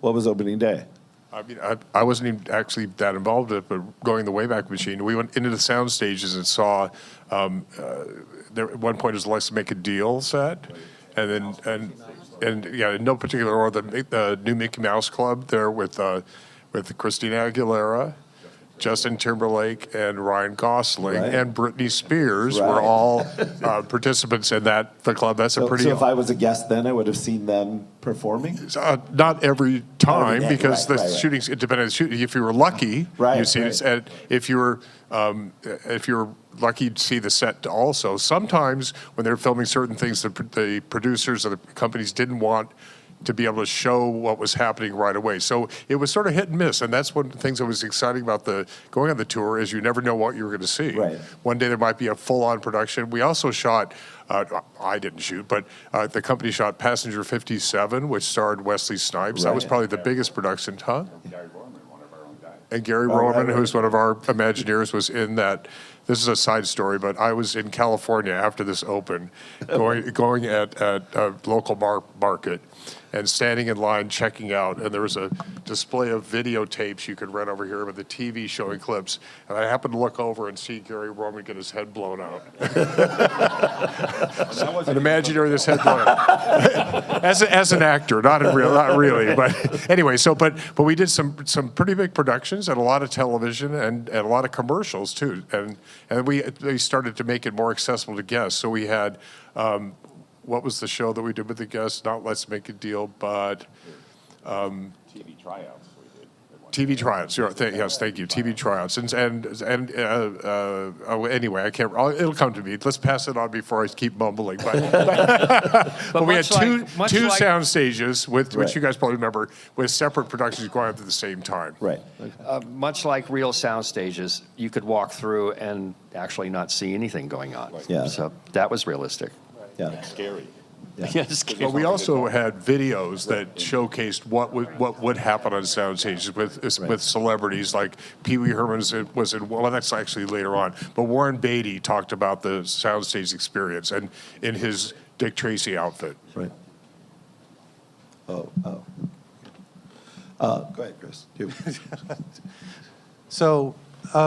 What was opening day? I mean, I wasn't even actually that involved in it, but going the Wayback Machine, we went into the sound stages and saw, there at one point it was Let's Make a Deal set, and then, in no particular order, the new Mickey Mouse Club there with Christina Aguilera, Justin Timberlake, and Ryan Gosling, and Britney Spears were all participants in the club. That's a pretty... So if I was a guest then, I would have seen them performing? Not every time, day, because the shootings, it depended on the shooting. If you were lucky, you'd see it. And if you were lucky to see the set also, sometimes when they were filming certain things, the producers or the companies didn't want to be able to show what was happening right away. So it was sort of hit and miss, and that's one of the things that was exciting about going on the tour is you never know what you were going to see. Right. One day there might be a full-on production. We also shot, I didn't shoot, but the company shot Passenger 57, which starred Wesley Snipes. That was probably the biggest production, huh? And Gary Roman, who's one of our Imagineers, was in that. This is a side story, but I was in California after this opened, going at a local market and standing in line checking out, and there was a display of videotapes you could rent over here with the TV showing clips, and I happened to look over and see Gary Roman get his head blown out. An Imagineer, this head blown out. As an actor, not really, but anyway. But we did some pretty big productions and a lot of television and a lot of commercials too, and we started to make it more accessible to guests. So we had. What was the show that we did with the guests? Not Let's Make a Deal, but TV tryouts we did. TV tryouts. Yes, thank you. TV tryouts. Anyway, I can't. It'll come to me. Let's pass it on before I keep mumbling. But we had two sound stages with which you guys probably remember with separate productions going on at the same time. Right. Much like real sound stages, you could walk through and actually not see anything going on. Yeah. So that was realistic. Yeah. Scary. Yeah, scary. But we also had videos that showcased what would happen on sound stages with celebrities like Pee Wee Herman was in. Well, that's actually later on. But Warren Beatty talked about the soundstage experience and in his Dick Tracy outfit. Right. Go ahead, Chris. You. So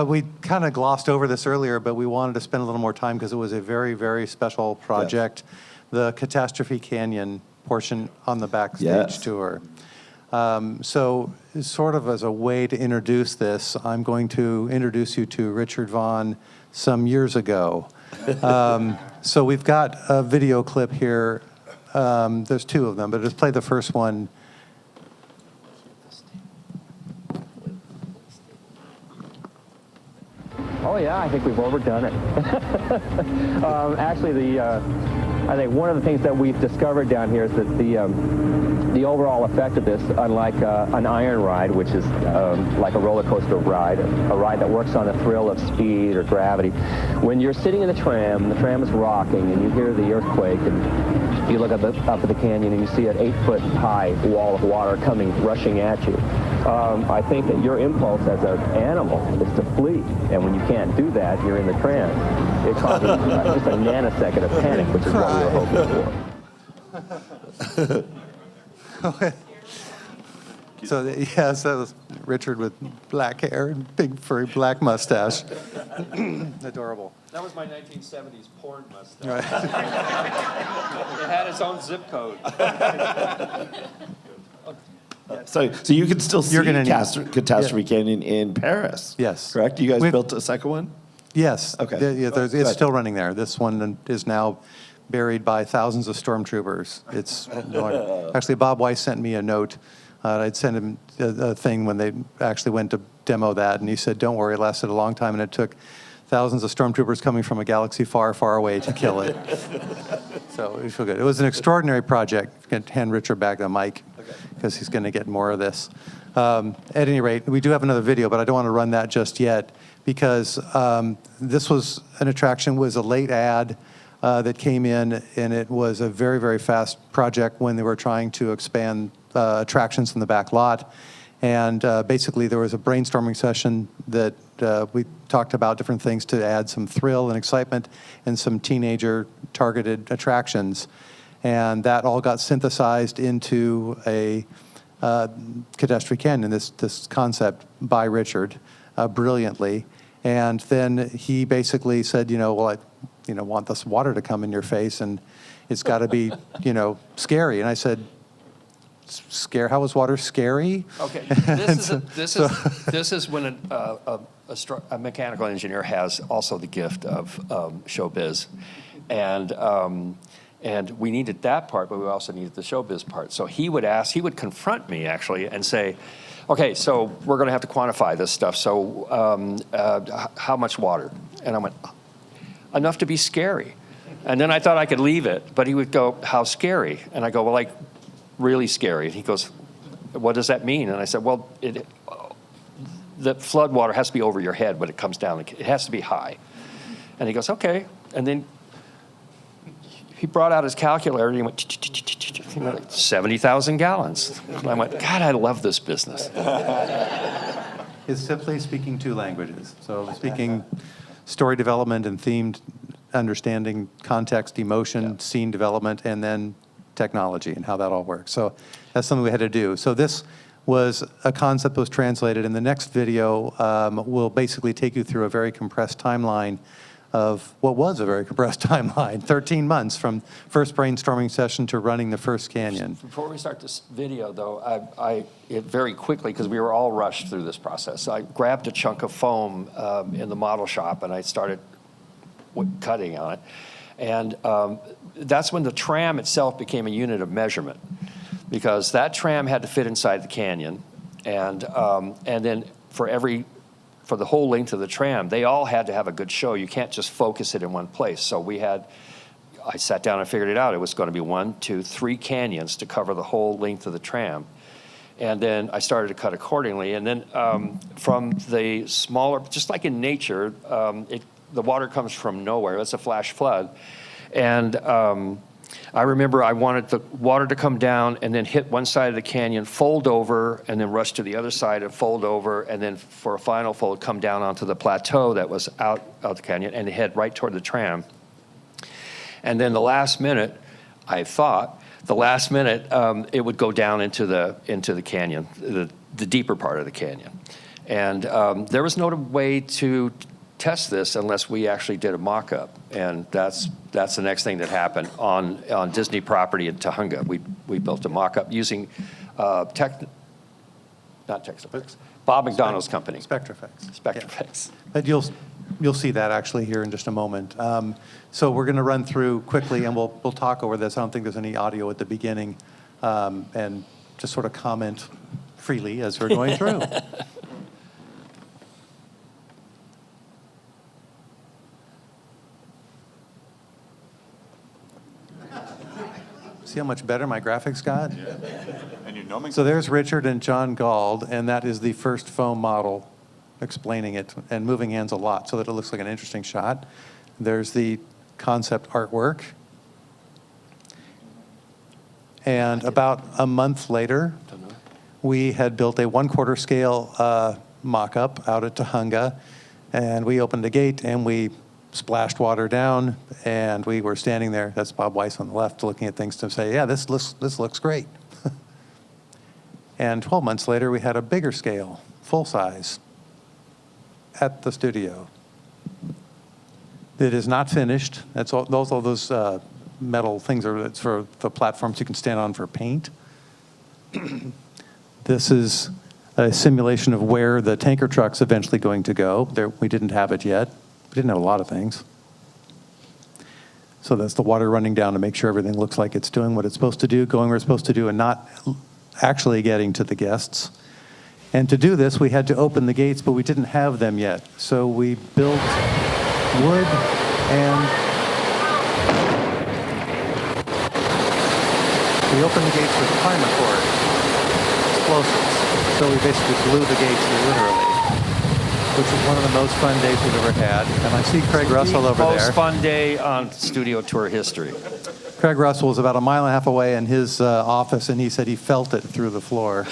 we kind of glossed over this earlier, but we wanted to spend a little more time because it was a very, very special project. Yes. The Catastrophe Canyon portion on the backstage tour. So sort of as a way to introduce this, I'm going to introduce you to Richard Vaughn some years ago. So we've got a video clip here. There's two of them, but just play the first one. Oh yeah, I think we've overdone it. Actually, I think one of the things that we've discovered down here is that the overall effect of this, unlike an iron ride, which is like a roller coaster ride, a ride that works on the thrill of speed or gravity, when you're sitting in the tram is rocking, and you hear the earthquake, and you look up at the canyon and you see an 8-foot high wall of water rushing at you. I think that your impulse as an animal is to flee, and when you can't do that, you're in the tram. It causes just a nanosecond of panic, which is what we were hoping for. So yes, that was Richard with black hair and big furry black mustache. Adorable. That was my 1970s porn mustache. Right. It had its own zip code. So you can still see Catastrophe Canyon in Paris. Yes. Correct? You guys built a second one? Yes. Okay. It's still running there. This one is now buried by thousands of stormtroopers. It's actually Bob Weiss sent me a note. I'd sent him a thing when they actually went to demo that, and he said, "Don't worry, it lasted a long time, and it took thousands of stormtroopers coming from a galaxy far, far away to kill it." So it was good. It was an extraordinary project. I'm going to hand Richard back the mic because he's going to get more of this. At any rate, we do have another video, but I don't want to run that just yet because this was an attraction, was a late ad that came in, and it was a very, very fast project when they were trying to expand attractions in the back lot. And basically, there was a brainstorming session that we talked about different things to add some thrill and excitement and some teenager-targeted attractions. And that all got synthesized into a Catastrophe Canyon, this concept by Richard, brilliantly. And then he basically said, I want this water to come in your face, and it's got to be, scary. And I said, how is water scary? Okay, this is when a mechanical engineer has also the gift of showbiz, and we needed that part, but we also needed the showbiz part. So he would confront me actually and say, "Okay, so we're going to have to quantify this stuff. So how much water?" And I went, "Enough to be scary." And then I thought I could leave it, but he would go, "How scary?" And I go, "Well, like." Really scary. And he goes, "What does that mean?" And I said, "Well, the flood water has to be over your head when it comes down. It has to be high." And he goes, "Okay." And then he brought out his calculator and he went, 70,000 gallons. And I went, "God, I love this business." It's simply speaking two languages. So speaking story development and themed understanding, context, emotion, scene development, and then technology and how that all works. So that's something we had to do. So this was a concept that was translated, and the next video will basically take you through a very compressed timeline of what was a very compressed timeline, 13 months from first brainstorming session to running the first canyon. Before we start this video, though, I very quickly, because we were all rushed through this process, I grabbed a chunk of foam in the model shop and I started cutting on it. And that's when the tram itself became a unit of measurement, because that tram had to fit inside the canyon, And then for the whole length of the tram, they all had to have a good show. You can't just focus it in one place. So I sat down and figured it out. It was going to be 1, 2, 3 canyons to cover the whole length of the tram. And then I started to cut accordingly. And then from the smaller, just like in nature, the water comes from nowhere. It's a flash flood. And I remember I wanted the water to come down and then hit one side of the canyon, fold over, and then rush to the other side and fold over, and then for a final fold, come down onto the plateau that was out of the canyon and head right toward the tram. And then the last minute, it would go down into the canyon, the deeper part of the canyon. And there was no way to test this unless we actually did a mock-up. And that's the next thing that happened on Disney property in Tahunga. We built a mock-up using not Technifix, Bob McDonald's company. Spectrafix. Yeah. But you'll see that actually here in just a moment. So we're going to run through quickly, and we'll talk over this. I don't think there's any audio at the beginning, and just sort of comment freely as we're going through. See how much better my graphics got? Yeah. And you know me. So there's Richard and John Gauld, and that is the first foam model explaining it and moving hands a lot so that it looks like an interesting shot. There's the concept artwork. And about a month later, we had built a 1/4 scale mock-up out at Tahunga, and we opened a gate and we splashed water down, and we were standing there, that's Bob Weiss on the left, looking at things to say, yeah, this looks great. And 12 months later, we had a bigger scale, full size, at the studio. It is not finished. That's all those metal things are for the platforms you can stand on for paint. This is a simulation of where the tanker truck's eventually going to go. We didn't have it yet. We didn't have a lot of things. So that's the water running down to make sure everything looks like it's doing what it's supposed to do, going where it's supposed to do, and not actually getting to the guests. And to do this, we had to open the gates, but we didn't have them yet. So we built wood and we opened the gates with primacord explosives. So we basically blew the gates literally, which was one of the most fun days we've ever had. And I see Craig Russell over there. Most fun day on studio tour history. Craig Russell was about 1.5 miles away in his office, and he said he felt it through the floor.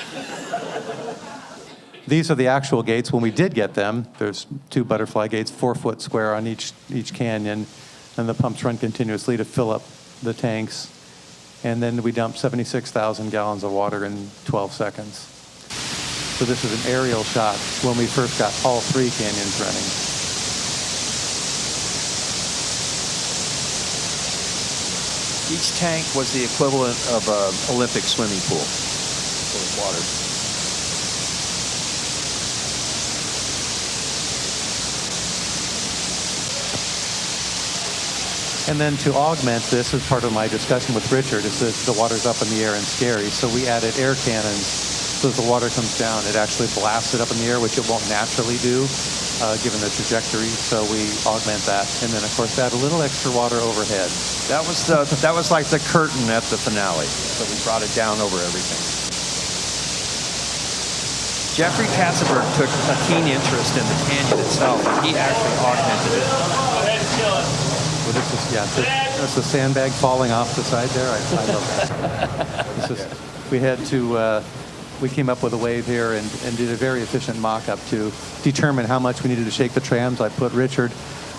These are the actual gates. When we did get them, there's 2 butterfly gates, 4 foot square on each canyon, and the pumps run continuously to fill up the tanks. And then we dumped 76,000 gallons of water in 12 seconds. So this is an aerial shot when we first got all 3 canyons running. Each tank was the equivalent of an Olympic swimming pool full of water. And then to augment this, as part of my discussion with Richard, is that the water's up in the air and scary. So we added air cannons. So as the water comes down, it actually blasts it up in the air, which it won't naturally do, given the trajectory. So we augment that. And then, of course, add a little extra water overhead. That was like the curtain at the finale. So we brought it down over everything. Jeffrey Katzenberg took a keen interest in the canyon itself, and he actually augmented it. Well, that's the sandbag falling off the side there. I love that. We came up with a wave here and did a very efficient mock-up to determine how much we needed to shake the trams. I put Richard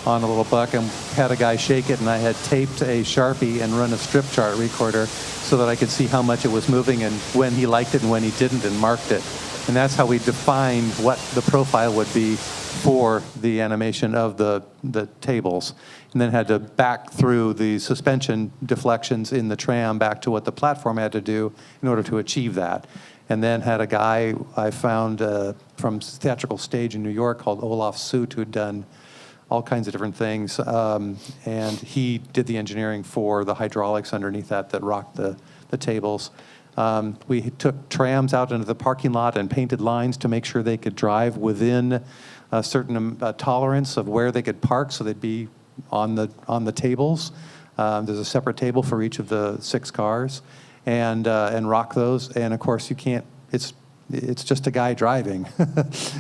on a little buck and had a guy shake it, and I had taped a Sharpie and run a strip chart recorder so that I could see how much it was moving and when he liked it and when he didn't, and marked it. And that's how we defined what the profile would be for the animation of the tables, and then had to back through the suspension deflections in the tram back to what the platform had to do in order to achieve that. And then had a guy I found from Theatrical Stage in New York called Olaf Soot, who'd done all kinds of different things, and he did the engineering for the hydraulics underneath that rocked the tables. We took trams out into the parking lot and painted lines to make sure they could drive within a certain tolerance of where they could park, so they'd be on the tables. There's a separate table for each of the 6 cars, and rock those. And of course, you can't. It's just a guy driving,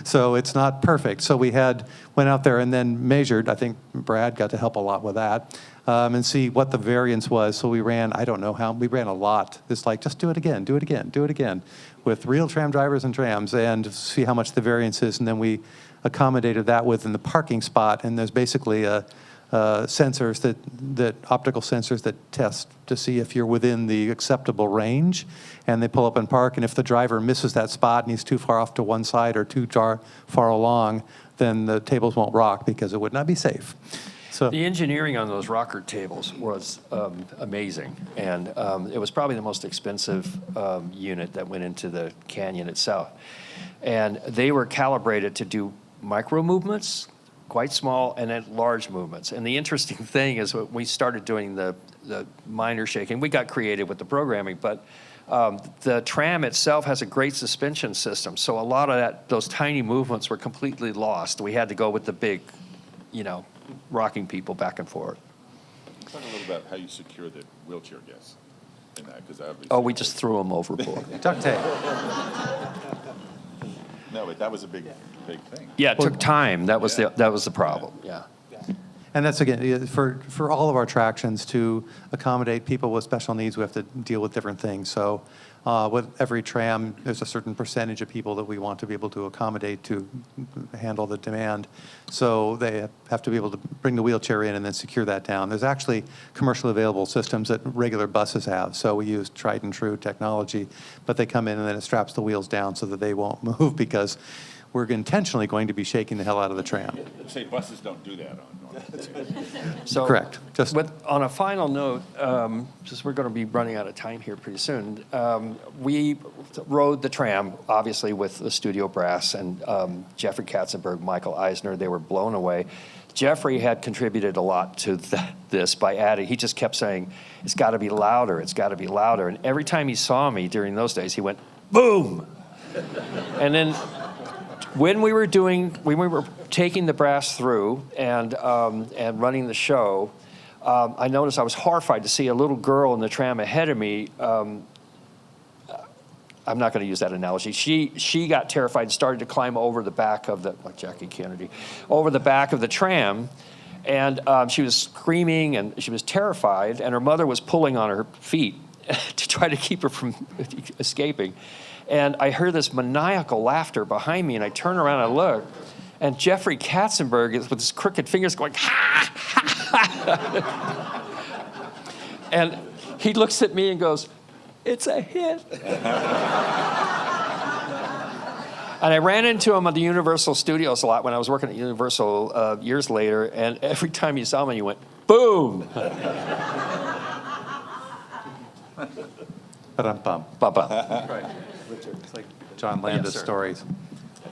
so it's not perfect. So we went out there and then measured. I think Brad got to help a lot with that, and see what the variance was. So we ran, I don't know how, we ran a lot. It's like, just do it again, do it again, do it again, with real tram drivers and trams, and see how much the variance is. And then we accommodated that within the parking spot. And there's basically sensors that optical sensors that test to see if you're within the acceptable range, and they pull up and park. And if the driver misses that spot and he's too far off to one side or too far along, then the tables won't rock because it would not be safe. So the engineering on those rocker tables was amazing, and it was probably the most expensive unit that went into the canyon itself. And they were calibrated to do micro movements, quite small, and then large movements. And the interesting thing is when we started doing the minor shaking, we got creative with the programming, but the tram itself has a great suspension system. So a lot of those tiny movements were completely lost. We had to go with the big, rocking people back and forth. Talk a little about how you secure the wheelchair guests in that, because Oh, we just threw them overboard. duct tape. No, but that was a big thing. Yeah, it took time. That was the problem. Yeah. And that's, again, for all of our attractions, to accommodate people with special needs, we have to deal with different things. So with every tram, there's a certain percentage of people that we want to be able to accommodate to handle the demand. So they have to be able to bring the wheelchair in and then secure that down. There's actually commercially available systems that regular buses have. So we use tried and true technology, but they come in and then it straps the wheels down so that they won't move, because we're intentionally going to be shaking the hell out of the tram. Say buses don't do that on. So Correct. On a final note, since we're going to be running out of time here pretty soon, we rode the tram, obviously, with the studio brass, and Jeffrey Katzenberg, Michael Eisner. They were blown away. Jeffrey had contributed a lot to this by adding, he just kept saying, it's got to be louder, it's got to be louder. And every time he saw me during those days, he went, boom! And then when we were taking the brass through and running the show, I noticed I was horrified to see a little girl in the tram ahead of me. I'm not going to use that analogy. She got terrified and started to climb over the back of like Jackie Kennedy, over the back of the tram, and she was screaming and she was terrified, and her mother was pulling on her feet to try to keep her from escaping. And I heard this maniacal laughter behind me, and I turn around and I look, and Jeffrey Katzenberg is with his crooked fingers going, ha, ha, ha. And he looks at me and goes, it's a hit. And I ran into him at the Universal Studios a lot when I was working at Universal years later, and every time he saw me, he went, boom. Ba-dum-bum. Ba-bum. Right. It's like John Landis stories.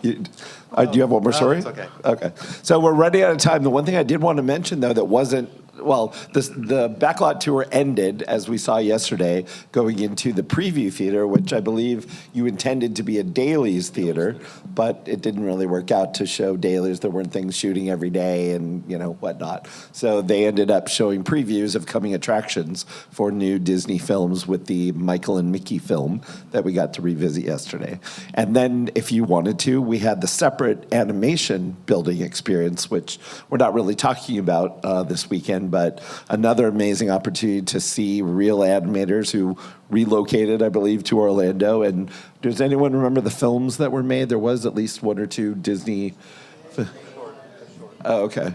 Do you have one more story? It's okay. Okay. So we're running out of time. The one thing I did want to mention, though, that wasn't, well, the Backlot tour ended, as we saw yesterday, going into the preview theater, which I believe you intended to be a dailies theater, but it didn't really work out to show dailies. There weren't things shooting every day and, whatnot. So they ended up showing previews of coming attractions for new Disney films with the Michael and Mickey film that we got to revisit yesterday. And then, if you wanted to, we had the separate animation building experience, which we're not really talking about this weekend, but another amazing opportunity to see real animators who relocated, I believe, to Orlando. And does anyone remember the films that were made? There was at least one or two Disney. Oh, okay.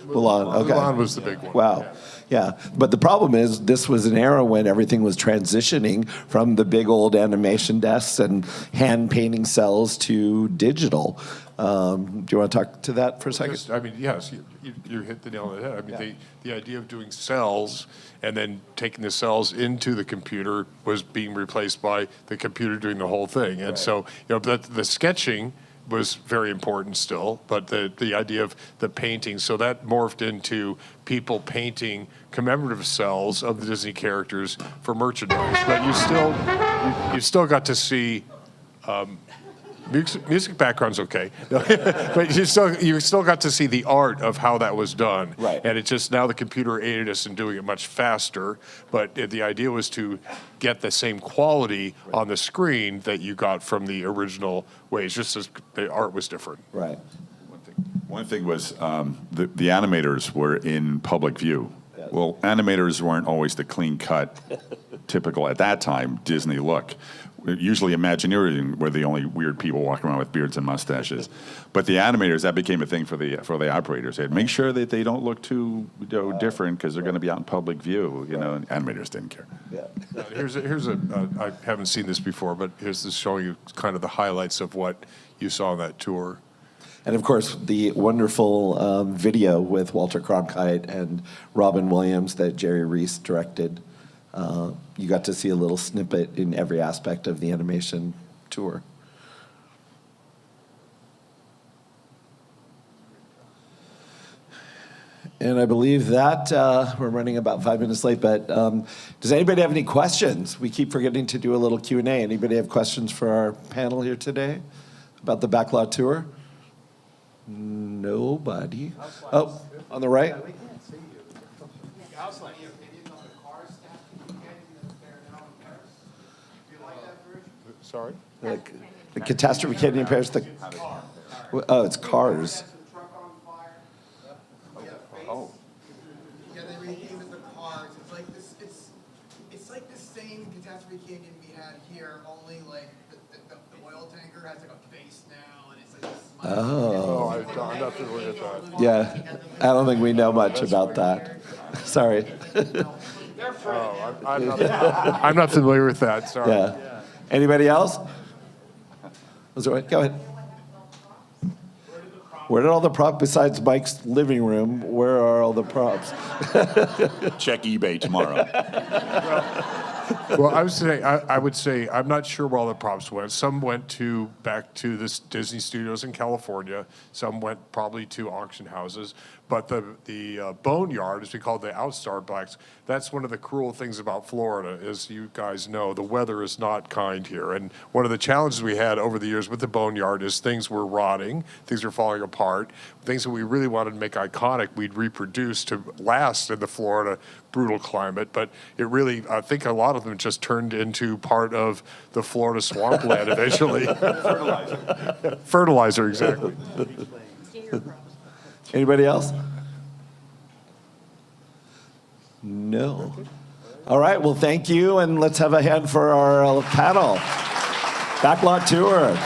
Mulan. Okay. Mulan was the big one. Wow. Yeah, but the problem is this was an era when everything was transitioning from the big old animation desks and hand painting cells to digital. Do you want to talk to that for a second? Yes, you hit the nail on the head. The idea of doing cells and then taking the cells into the computer was being replaced by the computer doing the whole thing. And so, the sketching was very important still, but the idea of the painting, so that morphed into people painting commemorative cells of the Disney characters for merchandise. But you still you still got to see. Music background's okay, but you still got to see the art of how that was done. Right. And it just now the computer aided us in doing it much faster. But the idea was to get the same quality on the screen that you got from the original ways, just as the art was different. Right. One thing was the animators were in public view. Well, animators weren't always the clean-cut, typical at that time Disney look. Usually Imagineering were the only weird people walking around with beards and mustaches. But the animators, that became a thing for the operators. They'd make sure that they don't look too different because they're going to be out in public view. And animators didn't care. Yeah. I haven't seen this before, but here's this showing you kind of the highlights of what you saw on that tour. And of course, the wonderful video with Walter Cronkite and Robin Williams that Jerry Reese directed. You got to see a little snippet in every aspect of the animation tour. And I believe that we're running about 5 minutes late, but does anybody have any questions? We keep forgetting to do a little Q&A. Anybody have questions for our panel here today about the Backlot tour? Nobody. Oh, on the right? Sorry? The Catastrophe Canyon in Paris. Oh, it's Cars. Oh. Yeah, they renamed it the Cars. It's like this. It's like the same Catastrophe Canyon we had here, only like the oil tanker has like a face now, and it's like this. Oh. I'm not familiar with that. Yeah, I don't think we know much about that. Sorry. I'm not familiar with that. Sorry. Yeah. Anybody else? Go ahead. Where did all the props, besides Mike's living room, where are all the props? Check eBay tomorrow. Well, I would say I'm not sure where all the props went. Some went back to the Disney Studios in California. Some went probably to auction houses. But the boneyard, as we call it, the Outstar Blacks, that's one of the cruel things about Florida, as you guys know. The weather is not kind here. And one of the challenges we had over the years with the boneyard is things were rotting, things were falling apart, things that we really wanted to make iconic, we'd reproduce to last in the Florida brutal climate. But it really, I think a lot of them just turned into part of the Florida swampland eventually. Fertilizer, exactly. Anybody else? No. All right, well, thank you, and let's have a hand for our panel. Backlot Tour.